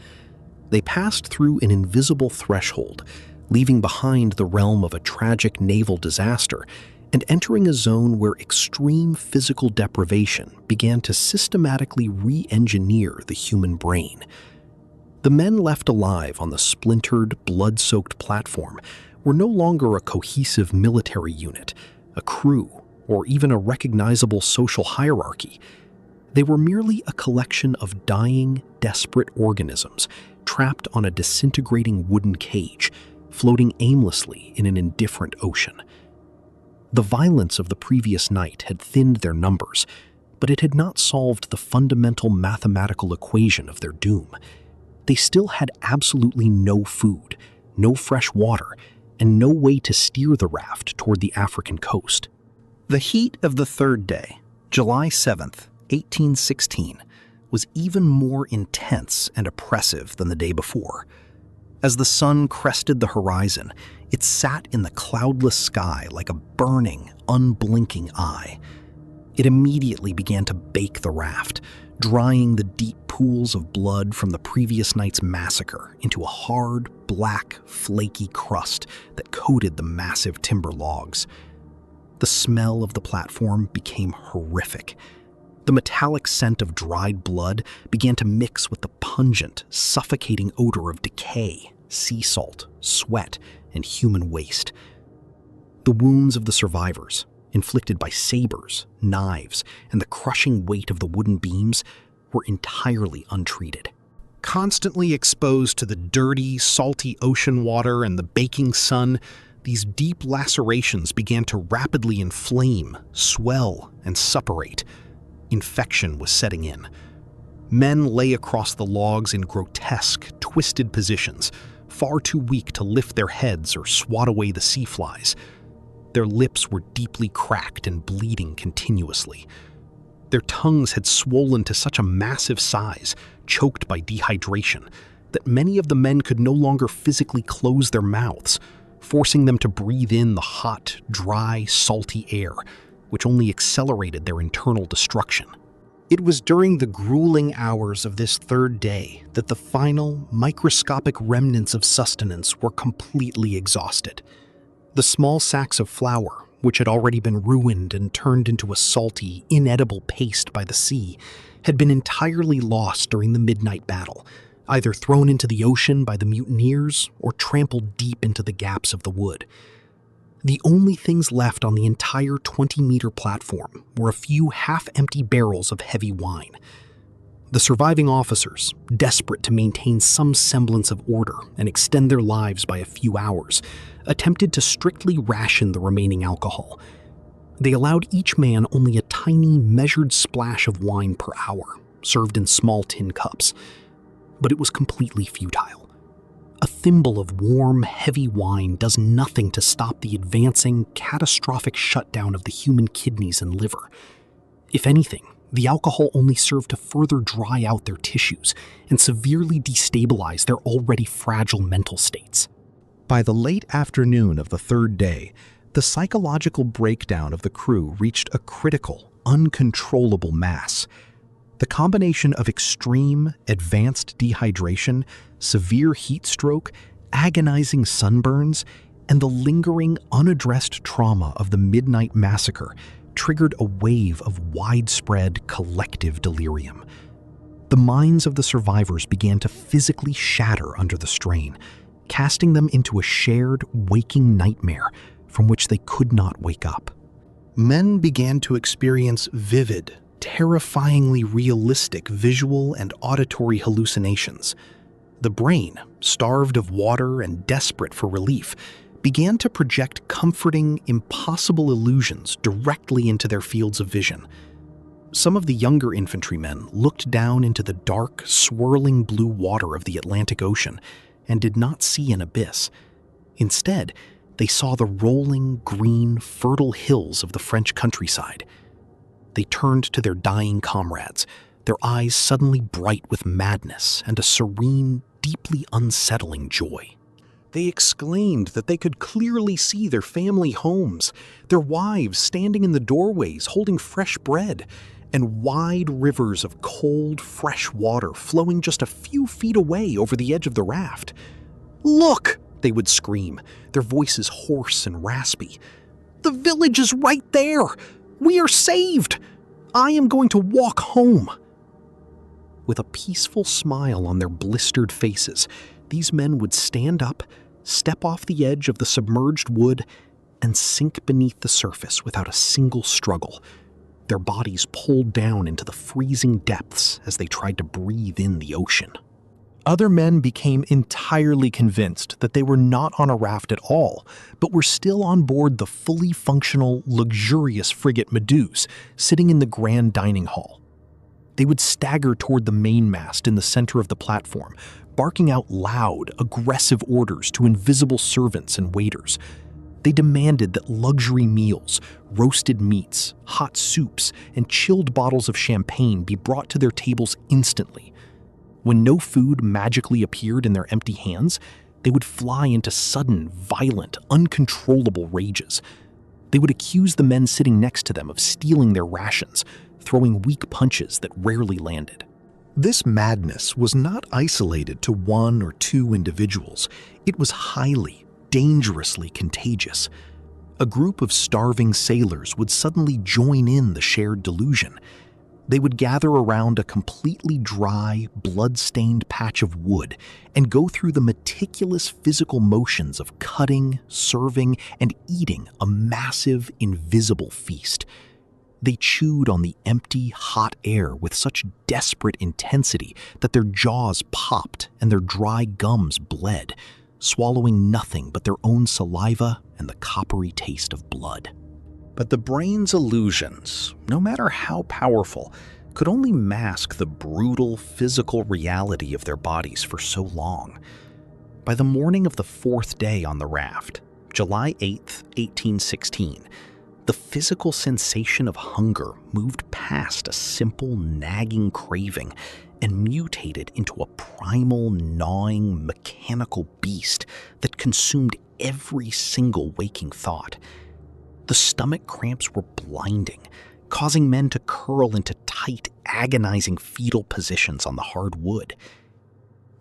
A: They passed through an invisible threshold, leaving behind the realm of a tragic naval disaster and entering a zone where extreme physical deprivation began to systematically re-engineer the human brain. The men left alive on the splintered, blood-soaked platform were no longer a cohesive military unit, a crew, or even a recognizable social hierarchy. They were merely a collection of dying, desperate organisms trapped on a disintegrating wooden cage, floating aimlessly in an indifferent ocean. The violence of the previous night had thinned their numbers, but it had not solved the fundamental mathematical equation of their doom. They still had absolutely no food, no fresh water, and no way to steer the raft toward the African coast. The heat of the third day, July 7th, 1816, was even more intense and oppressive than the day before. As the sun crested the horizon, it sat in the cloudless sky like a burning, unblinking eye. It immediately began to bake the raft, drying the deep pools of blood from the previous night's massacre into a hard, black, flaky crust that coated the massive timber logs. The smell of the platform became horrific. The metallic scent of dried blood began to mix with the pungent, suffocating odor of decay, sea salt, sweat, and human waste. The wounds of the survivors, inflicted by sabers, knives, and the crushing weight of the wooden beams, were entirely untreated. Constantly exposed to the dirty, salty ocean water and the baking sun, these deep lacerations began to rapidly inflame, swell, and suppurate. Infection was setting in. Men lay across the logs in grotesque, twisted positions, far too weak to lift their heads or swat away the sea flies. Their lips were deeply cracked and bleeding continuously. Their tongues had swollen to such a massive size, choked by dehydration, that many of the men could no longer physically close their mouths, forcing them to breathe in the hot, dry, salty air, which only accelerated their internal destruction. It was during the grueling hours of this third day that the final, microscopic remnants of sustenance were completely exhausted. The small sacks of flour, which had already been ruined and turned into a salty, inedible paste by the sea, had been entirely lost during the midnight battle, either thrown into the ocean by the mutineers or trampled deep into the gaps of the wood. The only things left on the entire 20-meter platform were a few half-empty barrels of heavy wine.
B: The surviving officers, desperate to maintain some semblance of order and extend their lives by a few hours, attempted to strictly ration the remaining alcohol. They allowed each man only a tiny, measured splash of wine per hour, served in small tin cups. But it was completely futile. A thimble of warm, heavy wine does nothing to stop the advancing, catastrophic shutdown of the human kidneys and liver. If anything, the alcohol only served to further dry out their tissues and severely destabilize their already fragile mental states.
A: By the late afternoon of the third day, the psychological breakdown of the crew reached a critical, uncontrollable mass. The combination of extreme, advanced dehydration, severe heat stroke, agonizing sunburns, and the lingering, unaddressed trauma of the midnight massacre triggered a wave of widespread collective delirium. The minds of the survivors began to physically shatter under the strain, casting them into a shared, waking nightmare from which they could not wake up. Men began to experience vivid, terrifyingly realistic visual and auditory hallucinations. The brain, starved of water and desperate for relief, began to project comforting, impossible illusions directly into their fields of vision. Some of the younger infantrymen looked down into the dark, swirling blue water of the Atlantic Ocean and did not see an abyss. Instead, they saw the rolling, green, fertile hills of the French countryside. They turned to their dying comrades, their eyes suddenly bright with madness and a serene, deeply unsettling joy. They exclaimed that they could clearly see their family homes, their wives standing in the doorways holding fresh bread, and wide rivers of cold, fresh water flowing just a few feet away over the edge of the raft. "Look!" they would scream, their voices hoarse and raspy. "The village is right there! We are saved! I am going to walk home!" With a peaceful smile on their blistered faces, these men would stand up, step off the edge of the submerged wood, and sink beneath the surface without a single struggle, their bodies pulled down into the freezing depths as they tried to breathe in the ocean. Other men became entirely convinced that they were not on a raft at all, but were still on board the fully functional, luxurious frigate Méduse, sitting in the grand dining hall. They would stagger toward the mainmast in the center of the platform, barking out loud, aggressive orders to invisible servants and waiters. They demanded that luxury meals, roasted meats, hot soups, and chilled bottles of champagne be brought to their tables instantly. When no food magically appeared in their empty hands, they would fly into sudden, violent, uncontrollable rages. They would accuse the men sitting next to them of stealing their rations, throwing weak punches that rarely landed. This madness was not isolated to one or two individuals. It was highly, dangerously contagious. A group of starving sailors would suddenly join in the shared delusion. They would gather around a completely dry, blood-stained patch of wood and go through the meticulous physical motions of cutting, serving, and eating a massive, invisible feast. They chewed on the empty, hot air with such desperate intensity that their jaws popped and their dry gums bled, swallowing nothing but their own saliva and the coppery taste of blood. But the brain's illusions, no matter how powerful, could only mask the brutal physical reality of their bodies for so long. By the morning of the fourth day on the raft, July 8th, 1816, the physical sensation of hunger moved past a simple, nagging craving and mutated into a primal, gnawing, mechanical beast that consumed every single waking thought. The stomach cramps were blinding, causing men to curl into tight, agonizing fetal positions on the hard wood.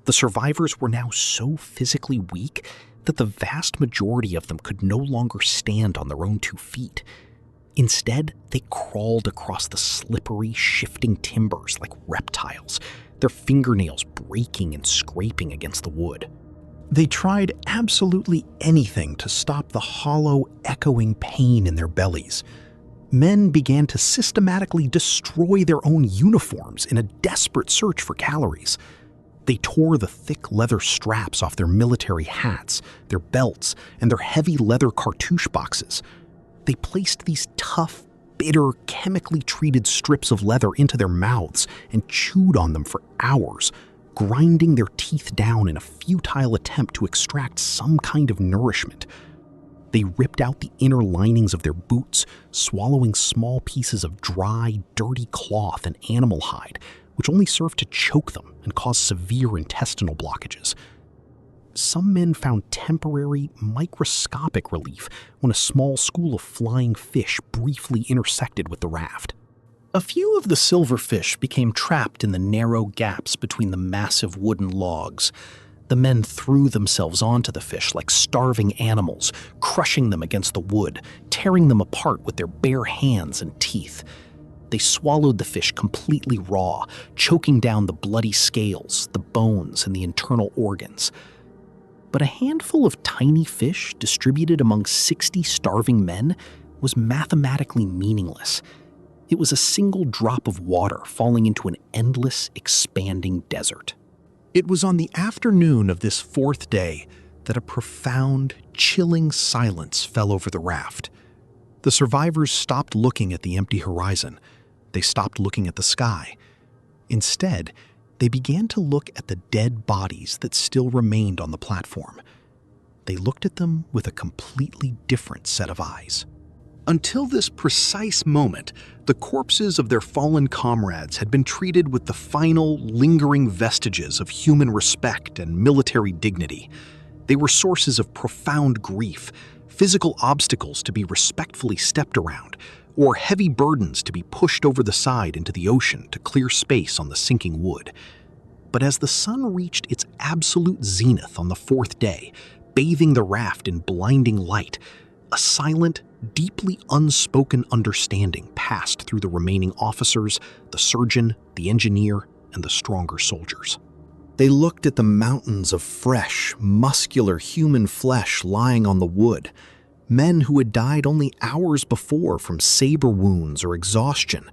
A: The survivors were now so physically weak that the vast majority of them could no longer stand on their own 2 feet. Instead, they crawled across the slippery, shifting timbers like reptiles, their fingernails breaking and scraping against the wood. They tried absolutely anything to stop the hollow, echoing pain in their bellies.
B: Men began to systematically destroy their own uniforms in a desperate search for calories. They tore the thick leather straps off their military hats, their belts, and their heavy leather cartouche boxes. They placed these tough, bitter, chemically treated strips of leather into their mouths and chewed on them for hours, grinding their teeth down in a futile attempt to extract some kind of nourishment. They ripped out the inner linings of their boots, swallowing small pieces of dry, dirty cloth and animal hide, which only served to choke them and cause severe intestinal blockages. Some men found temporary, microscopic relief when a small school of flying fish briefly intersected with the raft. A few of the silverfish became trapped in the narrow gaps between the massive wooden logs. The men threw themselves onto the fish like starving animals, crushing them against the wood, tearing them apart with their bare hands and teeth. They swallowed the fish completely raw, choking down the bloody scales, the bones, and the internal organs. But a handful of tiny fish distributed among 60 starving men was mathematically meaningless. It was a single drop of water falling into an endless, expanding desert. It was on the afternoon of this fourth day that a profound, chilling silence fell over the raft. The survivors stopped looking at the empty horizon. They stopped looking at the sky. Instead, they began to look at the dead bodies that still remained on the platform. They looked at them with a completely different set of eyes. Until this precise moment, the corpses of their fallen comrades had been treated with the final, lingering vestiges of human respect and military dignity. They were sources of profound grief, physical obstacles to be respectfully stepped around, or heavy burdens to be pushed over the side into the ocean to clear space on the sinking wood. But as the sun reached its absolute zenith on the fourth day, bathing the raft in blinding light, a silent, deeply unspoken understanding passed through the remaining officers, the surgeon, the engineer, and the stronger soldiers. They looked at the mountains of fresh, muscular human flesh lying on the wood, men who had died only hours before from saber wounds or exhaustion,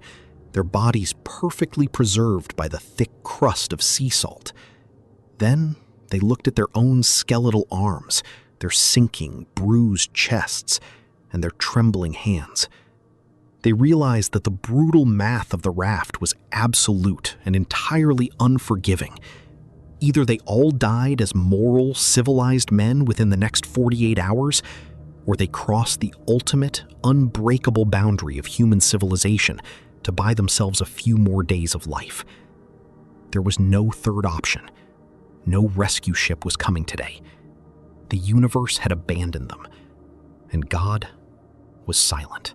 B: their bodies perfectly preserved by the thick crust of sea salt. Then they looked at their own skeletal arms, their sinking, bruised chests, and their trembling hands. They realized that the brutal math of the raft was absolute and entirely unforgiving. Either they all died as moral, civilized men within the next 48 hours, or they crossed the ultimate, unbreakable boundary of human civilization to buy themselves a few more days of life. There was no third option. No rescue ship was coming today. The universe had abandoned them, and God was silent.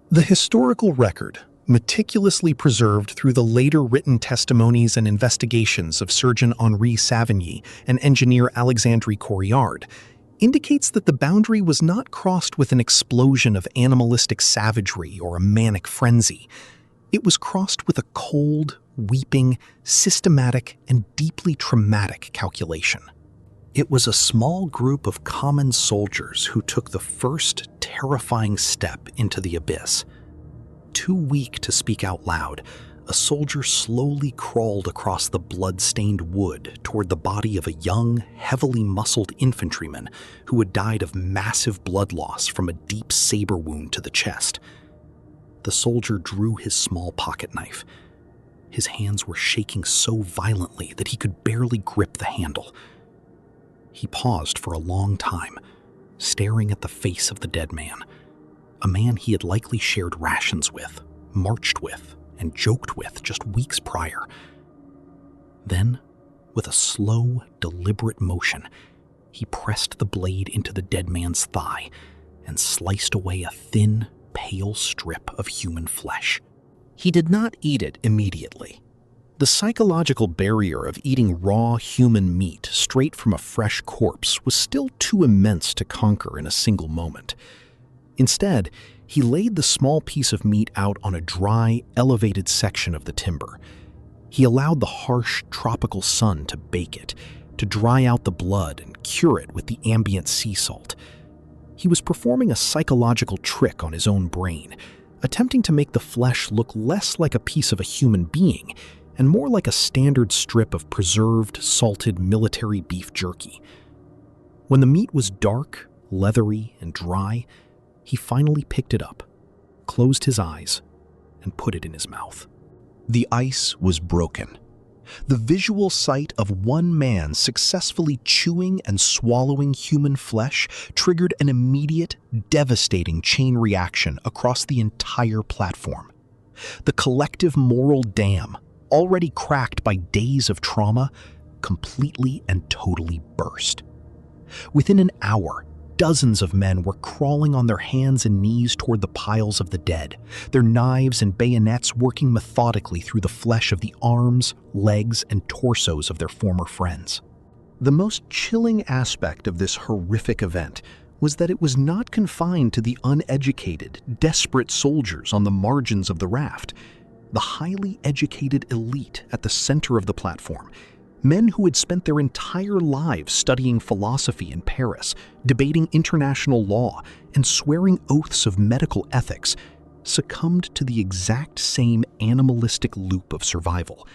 B: The historical record, meticulously preserved through the later written testimonies and investigations of Surgeon Henri Savigny and engineer Alexandre Corriard, indicates that the boundary was not crossed with an explosion of animalistic savagery or a manic frenzy. It was crossed with a cold, weeping, systematic, and deeply traumatic calculation. It was a small group of common soldiers who took the first terrifying step into the abyss. Too weak to speak out loud, a soldier slowly crawled across the blood-stained wood toward the body of a young, heavily muscled infantryman who had died of massive blood loss from a deep saber wound to the chest. The soldier drew his small pocket knife. His hands were shaking so violently that he could barely grip the handle. He paused for a long time, staring at the face of the dead man, a man he had likely shared rations with, marched with, and joked with just weeks prior. Then, with a slow, deliberate motion, he pressed the blade into the dead man's thigh and sliced away a thin, pale strip of human flesh. He did not eat it immediately. The psychological barrier of eating raw human meat straight from a fresh corpse was still too immense to conquer in a single moment. Instead, he laid the small piece of meat out on a dry, elevated section of the timber. He allowed the harsh, tropical sun to bake it, to dry out the blood and cure it with the ambient sea salt. He was performing a psychological trick on his own brain, attempting to make the flesh look less like a piece of a human being and more like a standard strip of preserved, salted military beef jerky. When the meat was dark, leathery, and dry, he finally picked it up, closed his eyes, and put it in his mouth.
A: The ice was broken. The visual sight of one man successfully chewing and swallowing human flesh triggered an immediate, devastating chain reaction across the entire platform. The collective moral dam, already cracked by days of trauma, completely and totally burst. Within an hour, dozens of men were crawling on their hands and knees toward the piles of the dead, their knives and bayonets working methodically through the flesh of the arms, legs, and torsos of their former friends. The most chilling aspect of this horrific event was that it was not confined to the uneducated, desperate soldiers on the margins of the raft. The highly educated elite at the center of the platform, men who had spent their entire lives studying philosophy in Paris, debating international law, and swearing oaths of medical ethics, succumbed to the exact same animalistic loop of survival.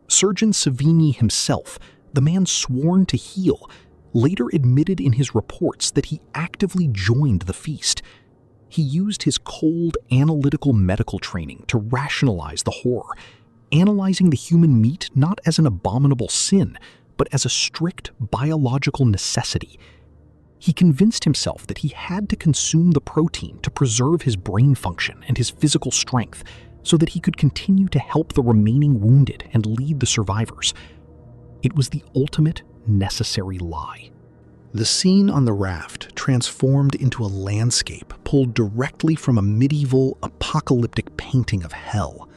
A: Surgeon Savigny himself, the man sworn to heal, later admitted in his reports that he actively joined the feast. He used his cold, analytical medical training to rationalize the horror, analyzing the human meat not as an abominable sin, but as a strict biological necessity. He convinced himself that he had to consume the protein to preserve his brain function and his physical strength so that he could continue to help the remaining wounded and lead the survivors. It was the ultimate necessary lie. The scene on the raft transformed into a landscape pulled directly from a medieval, apocalyptic painting of hell.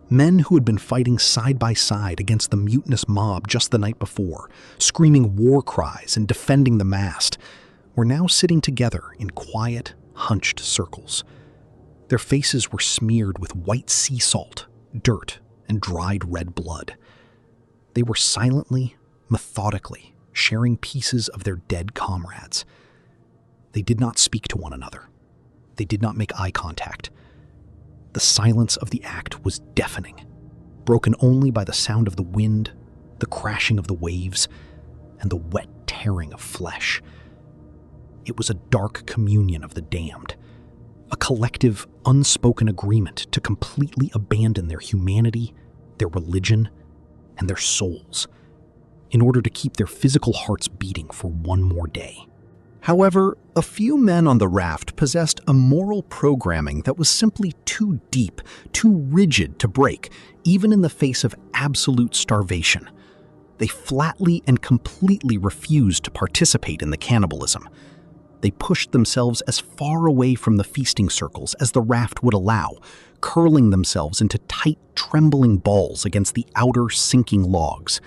A: Men who had been fighting side by side against the mutinous mob just the night before, screaming war cries and defending the mast, were now sitting together in quiet, hunched circles. Their faces were smeared with white sea salt, dirt, and dried red blood. They were silently, methodically, sharing pieces of their dead comrades. They did not speak to one another. They did not make eye contact. The silence of the act was deafening, broken only by the sound of the wind, the crashing of the waves, and the wet tearing of flesh. It was a dark communion of the damned, a collective, unspoken agreement to completely abandon their humanity, their religion, and their souls, in order to keep their physical hearts beating for one more day. However, a few men on the raft possessed a moral programming that was simply too deep, too rigid to break, even in the face of absolute starvation. They flatly and completely refused to participate in the cannibalism. They pushed themselves as far away from the feasting circles as the raft would allow, curling themselves into tight, trembling balls against the outer, sinking logs.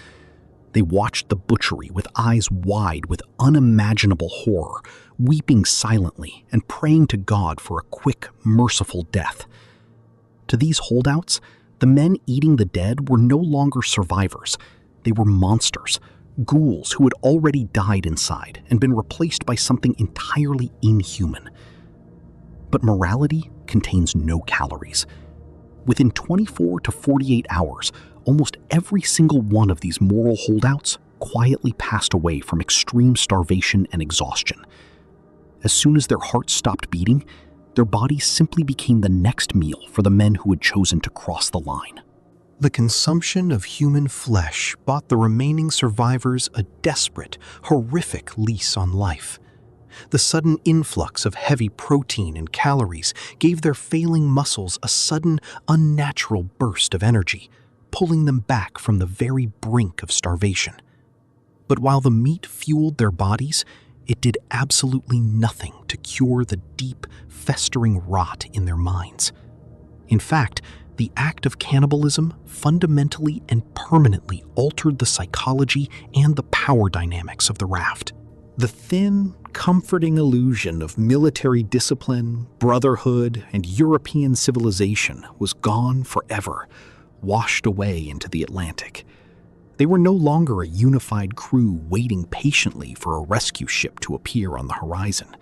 A: They watched the butchery with eyes wide with unimaginable horror, weeping silently and praying to God for a quick, merciful death. To these holdouts, the men eating the dead were no longer survivors. They were monsters, ghouls who had already died inside and been replaced by something entirely inhuman. But morality contains no calories. Within 24 to 48 hours, almost every single one of these moral holdouts quietly passed away from extreme starvation and exhaustion. As soon as their hearts stopped beating, their bodies simply became the next meal for the men who had chosen to cross the line. The consumption of human flesh bought the remaining survivors a desperate, horrific lease on life. The sudden influx of heavy protein and calories gave their failing muscles a sudden, unnatural burst of energy, pulling them back from the very brink of starvation. But while the meat fueled their bodies, it did absolutely nothing to cure the deep, festering rot in their minds. In fact, the act of cannibalism fundamentally and permanently altered the psychology and the power dynamics of the raft. The thin, comforting illusion of military discipline, brotherhood, and European civilization was gone forever, washed away into the Atlantic. They were no longer a unified crew waiting patiently for a rescue ship to appear on the horizon.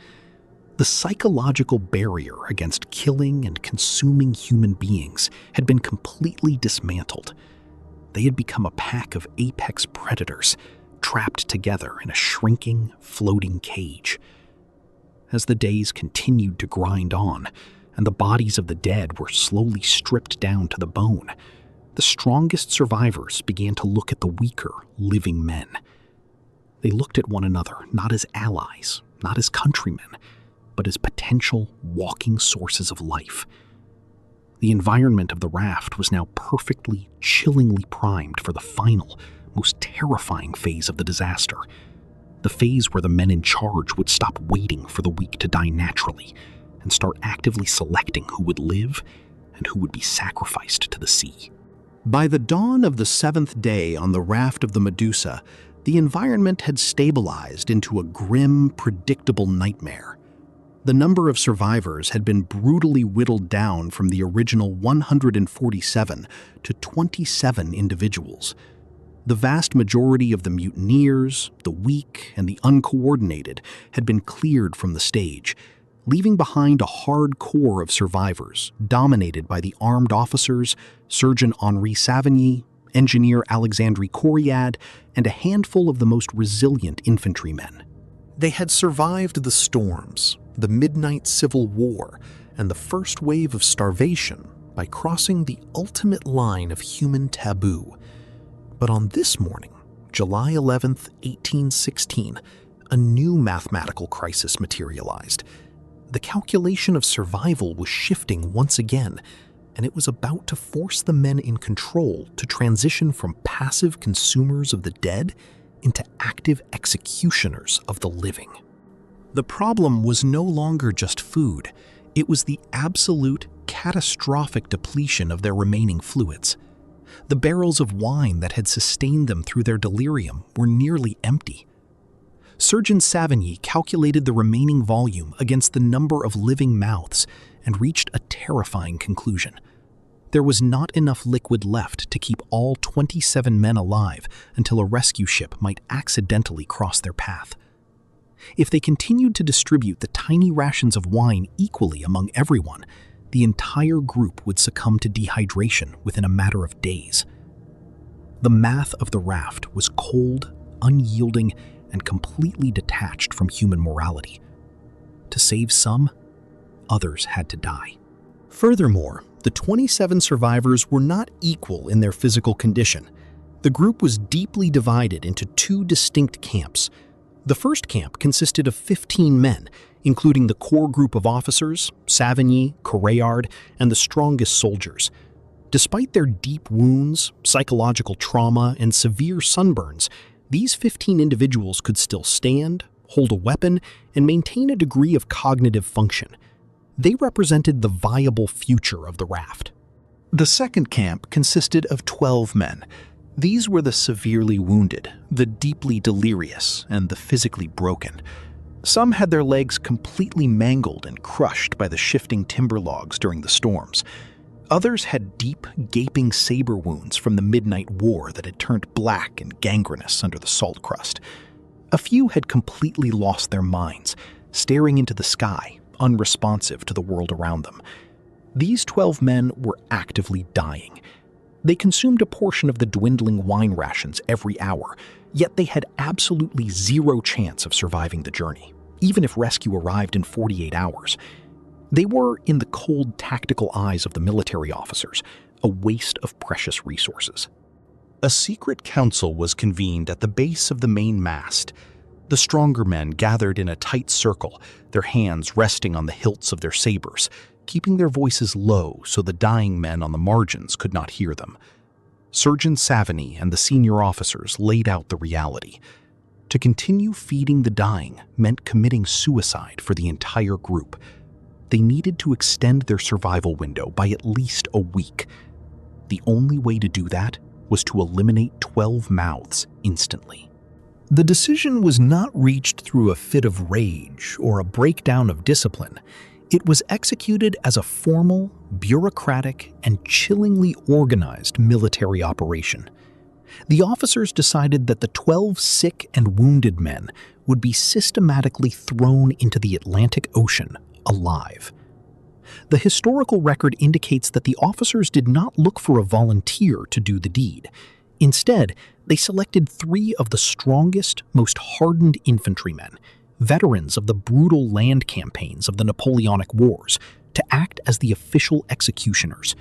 A: The psychological barrier against killing and consuming human beings had been completely dismantled. They had become a pack of apex predators, trapped together in a shrinking, floating cage. As the days continued to grind on, and the bodies of the dead were slowly stripped down to the bone, the strongest survivors began to look at the weaker, living men. They looked at one another not as allies, not as countrymen, but as potential walking sources of life. The environment of the raft was now perfectly, chillingly primed for the final, most terrifying phase of the disaster. The phase where the men in charge would stop waiting for the weak to die naturally and start actively selecting who would live and who would be sacrificed to the sea. By the dawn of the 7th day on the raft of the Méduse, the environment had stabilized into a grim, predictable nightmare. The number of survivors had been brutally whittled down from the original 147 to 27 individuals. The vast majority of the mutineers, the weak, and the uncoordinated had been cleared from the stage, leaving behind a hard core of survivors dominated by the armed officers, Surgeon Henri Savigny, Engineer Alexandre Coriad, and a handful of the most resilient infantrymen. They had survived the storms, the midnight civil war, and the first wave of starvation by crossing the ultimate line of human taboo. But on this morning, July 11th, 1816, a new mathematical crisis materialized. The calculation of survival was shifting once again, and it was about to force the men in control to transition from passive consumers of the dead into active executioners of the living. The problem was no longer just food. It was the absolute, catastrophic depletion of their remaining fluids. The barrels of wine that had sustained them through their delirium were nearly empty. Surgeon Savigny calculated the remaining volume against the number of living mouths and reached a terrifying conclusion. There was not enough liquid left to keep all 27 men alive until a rescue ship might accidentally cross their path. If they continued to distribute the tiny rations of wine equally among everyone, the entire group would succumb to dehydration within a matter of days. The math of the raft was cold, unyielding, and completely detached from human morality. To save some, others had to die. Furthermore, the 27 survivors were not equal in their physical condition. The group was deeply divided into two distinct camps. The first camp consisted of 15 men, including the core group of officers, Savigny, Correard, and the strongest soldiers. Despite their deep wounds, psychological trauma, and severe sunburns, these 15 individuals could still stand, hold a weapon, and maintain a degree of cognitive function. They represented the viable future of the raft. The second camp consisted of 12 men. These were the severely wounded, the deeply delirious, and the physically broken. Some had their legs completely mangled and crushed by the shifting timber logs during the storms. Others had deep, gaping saber wounds from the midnight war that had turned black and gangrenous under the salt crust. A few had completely lost their minds, staring into the sky, unresponsive to the world around them. These 12 men were actively dying. They consumed a portion of the dwindling wine rations every hour, yet they had absolutely zero chance of surviving the journey, even if rescue arrived in 48 hours. They were, in the cold, tactical eyes of the military officers, a waste of precious resources. A secret council was convened at the base of the main mast. The stronger men gathered in a tight circle, their hands resting on the hilts of their sabers, keeping their voices low so the dying men on the margins could not hear them. Surgeon Savigny and the senior officers laid out the reality. To continue feeding the dying meant committing suicide for the entire group. They needed to extend their survival window by at least a week. The only way to do that was to eliminate 12 mouths instantly. The decision was not reached through a fit of rage or a breakdown of discipline. It was executed as a formal, bureaucratic, and chillingly organized military operation.
B: The officers decided that the 12 sick and wounded men would be systematically thrown into the Atlantic Ocean alive. The historical record indicates that the officers did not look for a volunteer to do the deed. Instead, they selected 3 of the strongest, most hardened infantrymen, veterans of the brutal land campaigns of the Napoleonic Wars, to act as the official executioners.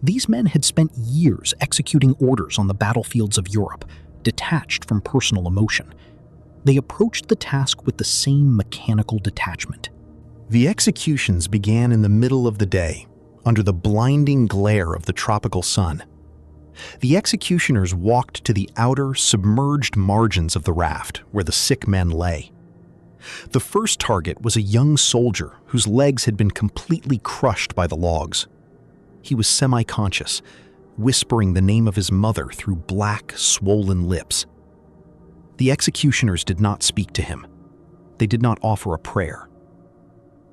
B: These men had spent years executing orders on the battlefields of Europe, detached from personal emotion. They approached the task with the same mechanical detachment.
A: The executions began in the middle of the day, under the blinding glare of the tropical sun. The executioners walked to the outer, submerged margins of the raft where the sick men lay. The first target was a young soldier whose legs had been completely crushed by the logs. He was semi-conscious, whispering the name of his mother through black, swollen lips. The executioners did not speak to him. They did not offer a prayer.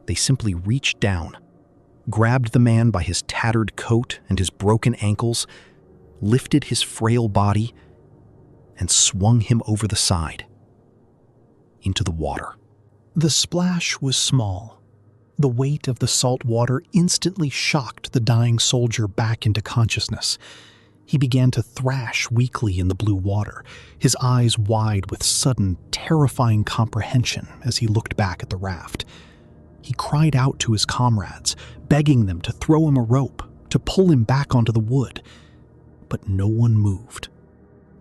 A: They simply reached down, grabbed the man by his tattered coat and his broken ankles, lifted his frail body, and swung him over the side, into the water.
B: The splash was small. The weight of the salt water instantly shocked the dying soldier back into consciousness. He began to thrash weakly in the blue water, his eyes wide with sudden, terrifying comprehension as he looked back at the raft. He cried out to his comrades, begging them to throw him a rope, to pull him back onto the wood. But no one moved.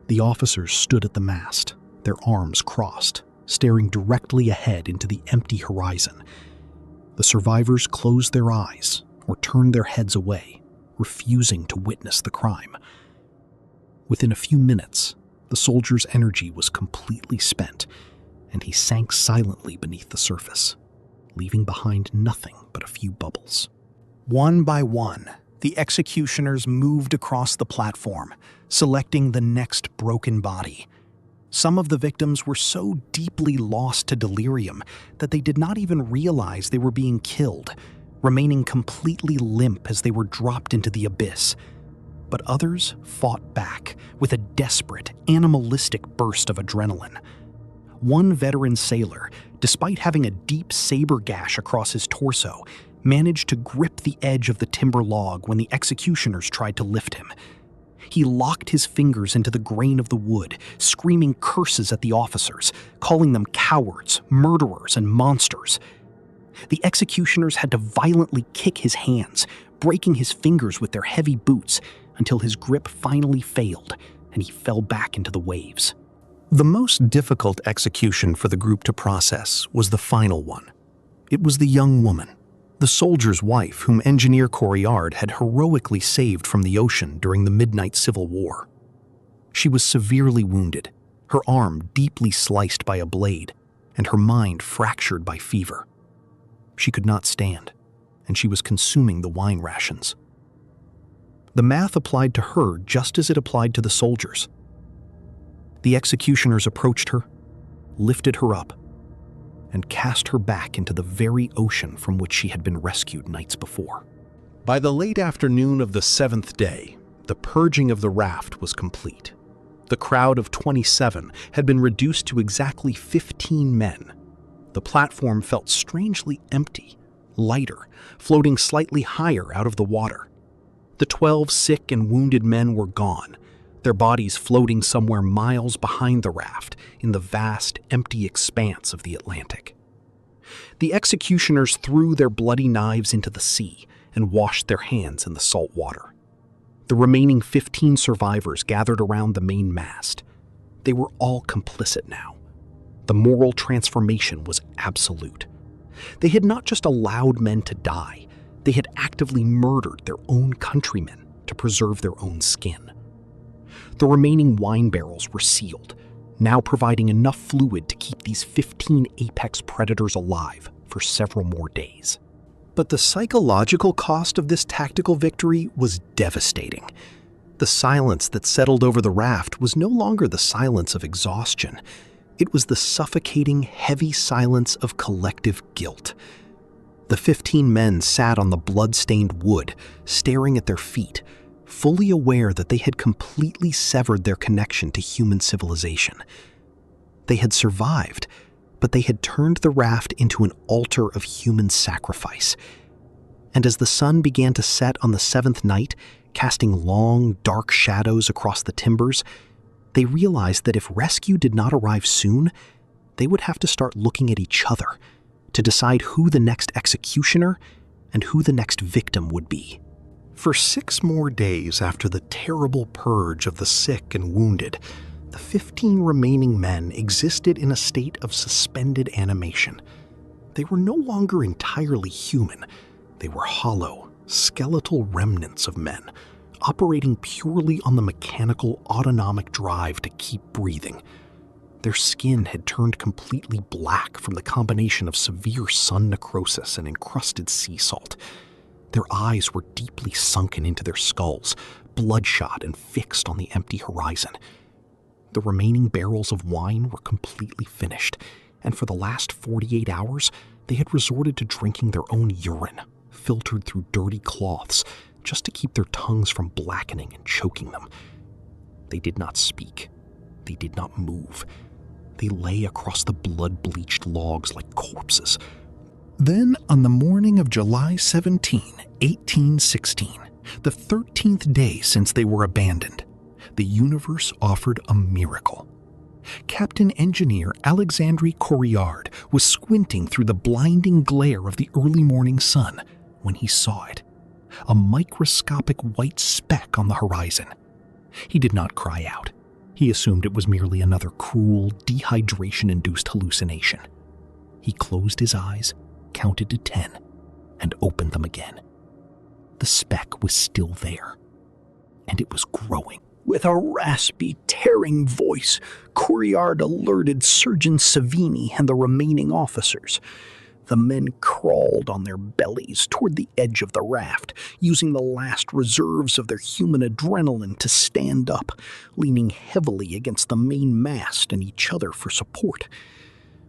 B: The officers stood at the mast, their arms crossed, staring directly ahead into the empty horizon. The survivors closed their eyes or turned their heads away, refusing to witness the crime. Within a few minutes, the soldier's energy was completely spent, and he sank silently beneath the surface, leaving behind nothing but a few bubbles.
A: One by one, the executioners moved across the platform, selecting the next broken body. Some of the victims were so deeply lost to delirium that they did not even realize they were being killed, remaining completely limp as they were dropped into the abyss. But others fought back with a desperate, animalistic burst of adrenaline. One veteran sailor, despite having a deep saber gash across his torso, managed to grip the edge of the timber log when the executioners tried to lift him. He locked his fingers into the grain of the wood, screaming curses at the officers, calling them cowards, murderers, and monsters. The executioners had to violently kick his hands, breaking his fingers with their heavy boots until his grip finally failed and he fell back into the waves. The most difficult execution for the group to process was the final one. It was the young woman, the soldier's wife whom Engineer Corriard had heroically saved from the ocean during the Midnight Civil War. She was severely wounded, her arm deeply sliced by a blade, and her mind fractured by fever. She could not stand, and she was consuming the wine rations. The math applied to her just as it applied to the soldiers. The executioners approached her, lifted her up, and cast her back into the very ocean from which she had been rescued nights before. By the late afternoon of the 7th day, the purging of the raft was complete. The crowd of 27 had been reduced to exactly 15 men. The platform felt strangely empty, lighter, floating slightly higher out of the water. The 12 sick and wounded men were gone, their bodies floating somewhere miles behind the raft in the vast, empty expanse of the Atlantic. The executioners threw their bloody knives into the sea and washed their hands in the salt water. The remaining 15 survivors gathered around the main mast. They were all complicit now. The moral transformation was absolute. They had not just allowed men to die, they had actively murdered their own countrymen to preserve their own skin. The remaining wine barrels were sealed, now providing enough fluid to keep these 15 apex predators alive for several more days. But the psychological cost of this tactical victory was devastating. The silence that settled over the raft was no longer the silence of exhaustion. It was the suffocating, heavy silence of collective guilt. The 15 men sat on the blood-stained wood, staring at their feet,
B: fully aware that they had completely severed their connection to human civilization. They had survived, but they had turned the raft into an altar of human sacrifice. And as the sun began to set on the seventh night, casting long, dark shadows across the timbers, they realized that if rescue did not arrive soon, they would have to start looking at each other to decide who the next executioner and who the next victim would be. For 6 more days after the terrible purge of the sick and wounded, the 15 remaining men existed in a state of suspended animation. They were no longer entirely human. They were hollow, skeletal remnants of men, operating purely on the mechanical autonomic drive to keep breathing. Their skin had turned completely black from the combination of severe sun necrosis and encrusted sea salt. Their eyes were deeply sunken into their skulls, bloodshot and fixed on the empty horizon. The remaining barrels of wine were completely finished, and for the last 48 hours, they had resorted to drinking their own urine, filtered through dirty cloths, just to keep their tongues from blackening and choking them. They did not speak. They did not move. They lay across the blood-bleached logs like corpses. Then, on the morning of July 17, 1816, the 13th day since they were abandoned, the universe offered a miracle. Captain Engineer Alexandre Corriard was squinting through the blinding glare of the early morning sun when he saw it, a microscopic white speck on the horizon. He did not cry out. He assumed it was merely another cruel, dehydration-induced hallucination. He closed his eyes, counted to 10, and opened them again. The speck was still there, and it was growing. With a raspy, tearing voice, Corriard alerted Surgeon Savini and the remaining officers. The men crawled on their bellies toward the edge of the raft, using the last reserves of their human adrenaline to stand up, leaning heavily against the main mast and each other for support.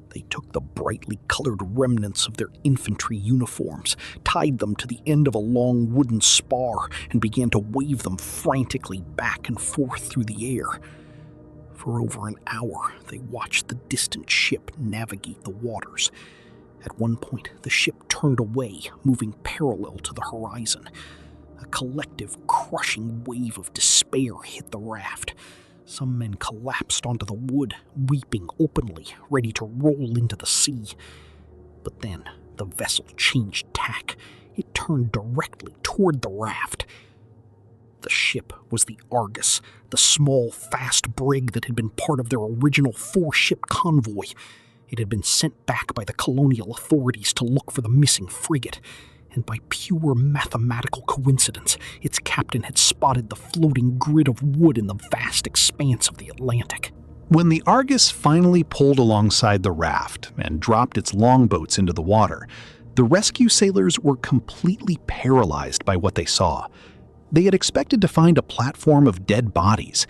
B: They took the brightly colored remnants of their infantry uniforms, tied them to the end of a long wooden spar, and began to wave them frantically back and forth through the air. For over an hour, they watched the distant ship navigate the waters. At one point, the ship turned away, moving parallel to the horizon. A collective, crushing wave of despair hit the raft. Some men collapsed onto the wood, weeping openly, ready to roll into the sea. But then, the vessel changed tack. It turned directly toward the raft. The ship was the Argus, the small, fast brig that had been part of their original 4-ship convoy. It had been sent back by the colonial authorities to look for the missing frigate, and by pure mathematical coincidence, its captain had spotted the floating grid of wood in the vast expanse of the Atlantic. When the Argus finally pulled alongside the raft and dropped its longboats into the water, the rescue sailors were completely paralyzed by what they saw. They had expected to find a platform of dead bodies.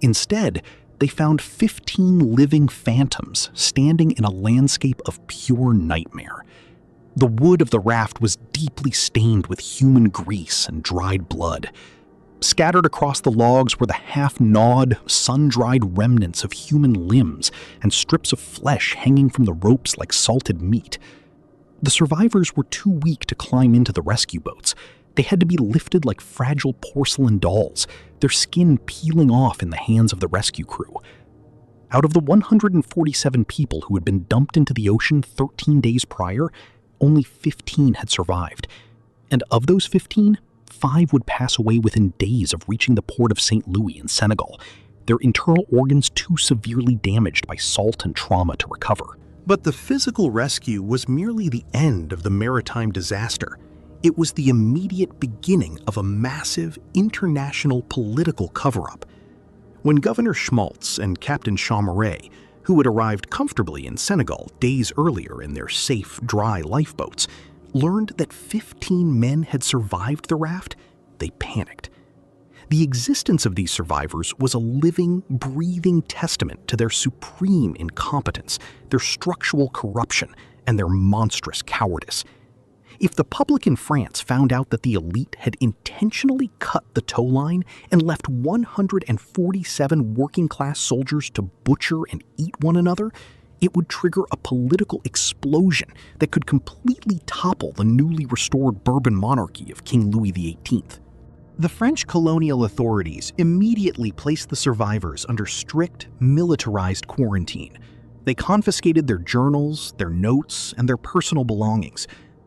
B: Instead, they found 15 living phantoms standing in a landscape of pure nightmare. The wood of the raft was deeply stained with human grease and dried blood. Scattered across the logs were the half-gnawed, sun-dried remnants of human limbs and strips of flesh hanging from the ropes like salted meat. The survivors were too weak to climb into the rescue boats. They had to be lifted like fragile porcelain dolls, their skin peeling off in the hands of the rescue crew. Out of the 147 people who had been dumped into the ocean 13 days prior, only 15 had survived. And of those 15, 5 would pass away within days of reaching the port of St. Louis in Senegal, their internal organs too severely damaged by salt and trauma to recover. But the physical rescue was merely the end of the maritime disaster. It was the immediate beginning of a massive international political cover-up. When Governor Schmaltz and Captain Chaumaret, who had arrived comfortably in Senegal days earlier in their safe, dry lifeboats, learned that 15 men had survived the raft, they panicked. The existence of these survivors was a living, breathing testament to their supreme incompetence, their structural corruption, and their monstrous cowardice.
A: If the public in France found out that the elite had intentionally cut the towline and left 147 working-class soldiers to butcher and eat one another, it would trigger a political explosion that could completely topple the newly restored Bourbon monarchy of King Louis XVIII. The French colonial authorities immediately placed the survivors under strict, militarized quarantine. They confiscated their journals, their notes, and their personal belongings.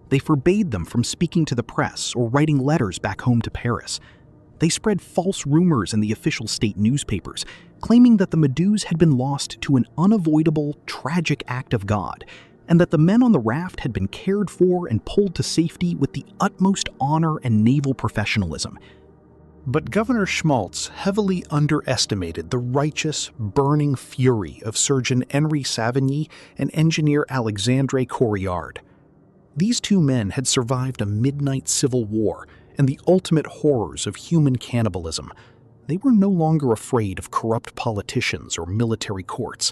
A: They forbade them from speaking to the press or writing letters back home to Paris. They spread false rumors in the official state newspapers, claiming that the Méduse had been lost to an unavoidable, tragic act of God, and that the men on the raft had been cared for and pulled to safety with the utmost honor and naval professionalism.
B: But Governor Schmaltz heavily underestimated the righteous, burning fury of Surgeon Henri Savigny and engineer Alexandre Corillard. These two men had survived a midnight civil war and the ultimate horrors of human cannibalism. They were no longer afraid of corrupt politicians or military courts.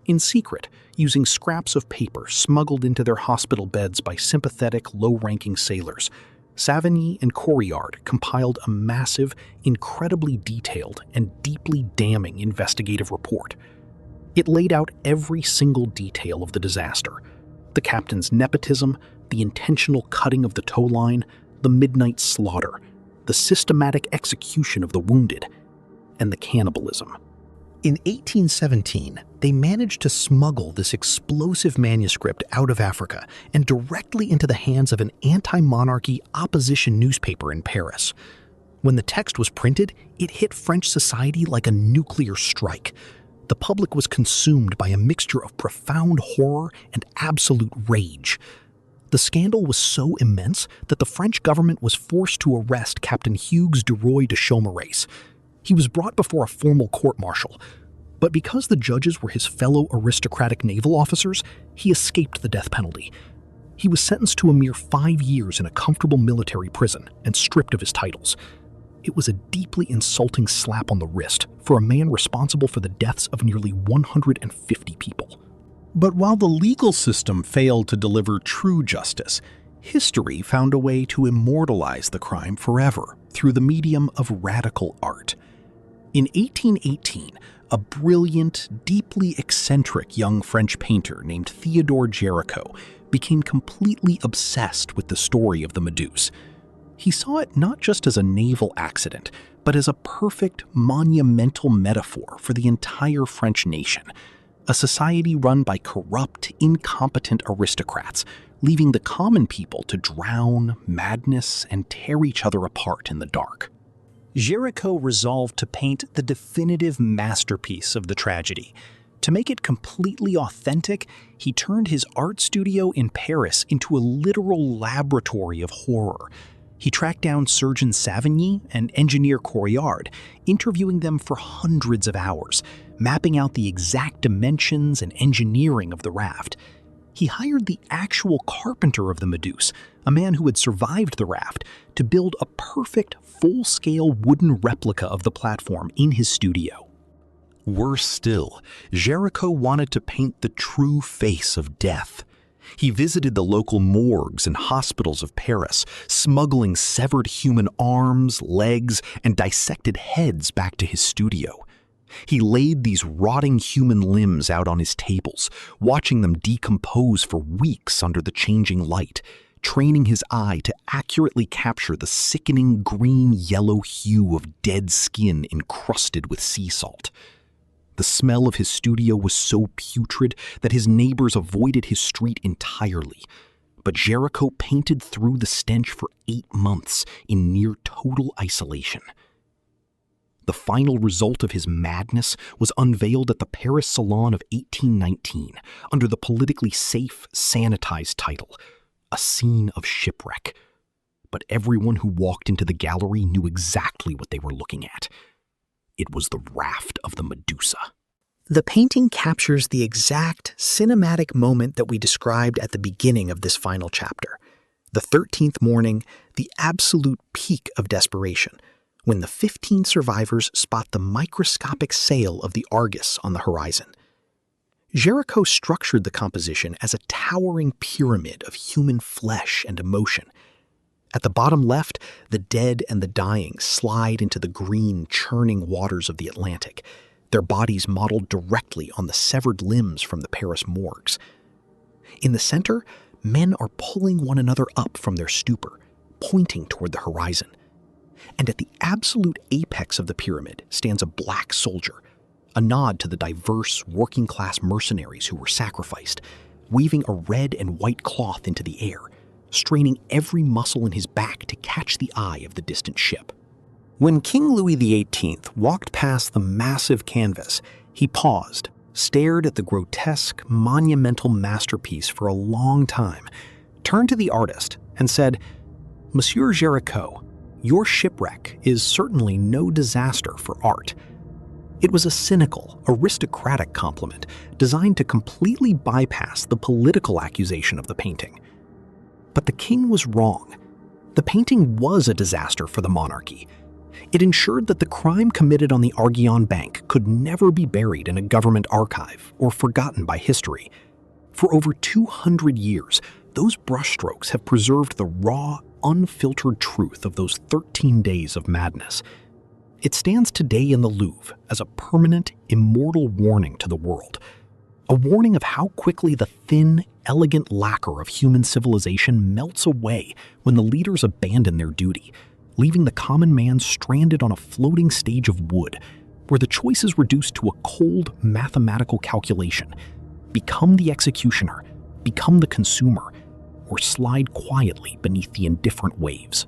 B: In secret, using scraps of paper smuggled into their hospital beds by sympathetic, low-ranking sailors, Savigny and Corillard compiled a massive, incredibly detailed, and deeply damning investigative report. It laid out every single detail of the disaster: the captain's nepotism, the intentional cutting of the towline, the midnight slaughter, the systematic execution of the wounded, and the cannibalism. In 1817, they managed to smuggle this explosive manuscript out of Africa and directly into the hands of an anti-monarchy opposition newspaper in Paris. When the text was printed, it hit French society like a nuclear strike. The public was consumed by a mixture of profound horror and absolute rage. The scandal was so immense that the French government was forced to arrest Captain Hugues de Roy de Chaumareys. He was brought before a formal court-martial, but because the judges were his fellow aristocratic naval officers, he escaped the death penalty. He was sentenced to a mere 5 years in a comfortable military prison and stripped of his titles. It was a deeply insulting slap on the wrist for a man responsible for the deaths of nearly 150 people. But while the legal system failed to deliver true justice, history found a way to immortalize the crime forever through the medium of radical art. In 1818, a brilliant, deeply eccentric young French painter named Théodore Géricault became completely obsessed with the story of the Méduse. He saw it not just as a naval accident, but as a perfect, monumental metaphor for the entire French nation, a society run by corrupt, incompetent aristocrats, leaving the common people to drown, madness, and tear each other apart in the dark. Géricault resolved to paint the definitive masterpiece of the tragedy. To make it completely authentic, he turned his art studio in Paris into a literal laboratory of horror. He tracked down Surgeon Savigny and engineer Corillard, interviewing them for hundreds of hours, mapping out the exact dimensions and engineering of the raft. He hired the actual carpenter of the Méduse, a man who had survived the raft, to build a perfect, full-scale wooden replica of the platform in his studio. Worse still, Géricault wanted to paint the true face of death. He visited the local morgues and hospitals of Paris, smuggling severed human arms, legs, and dissected heads back to his studio. He laid these rotting human limbs out on his tables, watching them decompose for weeks under the changing light, training his eye to accurately capture the sickening green-yellow hue of dead skin encrusted with sea salt. The smell of his studio was so putrid that his neighbors avoided his street entirely. But Géricault painted through the stench for 8 months in near total isolation. The final result of his madness was unveiled at the Paris Salon of 1819 under the politically safe, sanitized title, A Scene of Shipwreck. But everyone who walked into the gallery knew exactly what they were looking at. It was the raft of the Méduse. The painting captures the exact cinematic moment that we described at the beginning of this final chapter. The 13th morning, the absolute peak of desperation, when the 15 survivors spot the microscopic sail of the Argus on the horizon. Géricault structured the composition as a towering pyramid of human flesh and emotion. At the bottom left, the dead and the dying slide into the green, churning waters of the Atlantic, their bodies modeled directly on the severed limbs from the Paris morgues. In the center, men are pulling one another up from their stupor, pointing toward the horizon. And at the absolute apex of the pyramid stands a black soldier, a nod to the diverse working-class mercenaries who were sacrificed, weaving a red and white cloth into the air, straining every muscle in his back to catch the eye of the distant ship. When King Louis XVIII walked past the massive canvas, he paused, stared at the grotesque, monumental masterpiece for a long time, turned to the artist, and said, "Monsieur Géricault, your shipwreck is certainly no disaster for art." It was a cynical, aristocratic compliment designed to completely bypass the political accusation of the painting. But the king was wrong. The painting was a disaster for the monarchy. It ensured that the crime committed on the Argyon Bank could never be buried in a government archive or forgotten by history. For over 200 years, those brushstrokes have preserved the raw, unfiltered truth of those 13 days of madness. It stands today in the Louvre as a permanent, immortal warning to the world. A warning of how quickly the thin, elegant lacquer of human civilization melts away when the leaders abandon their duty, leaving the common man stranded on a floating stage of wood, where the choice is reduced to a cold, mathematical calculation. Become the executioner, become the consumer, or slide quietly beneath the indifferent waves.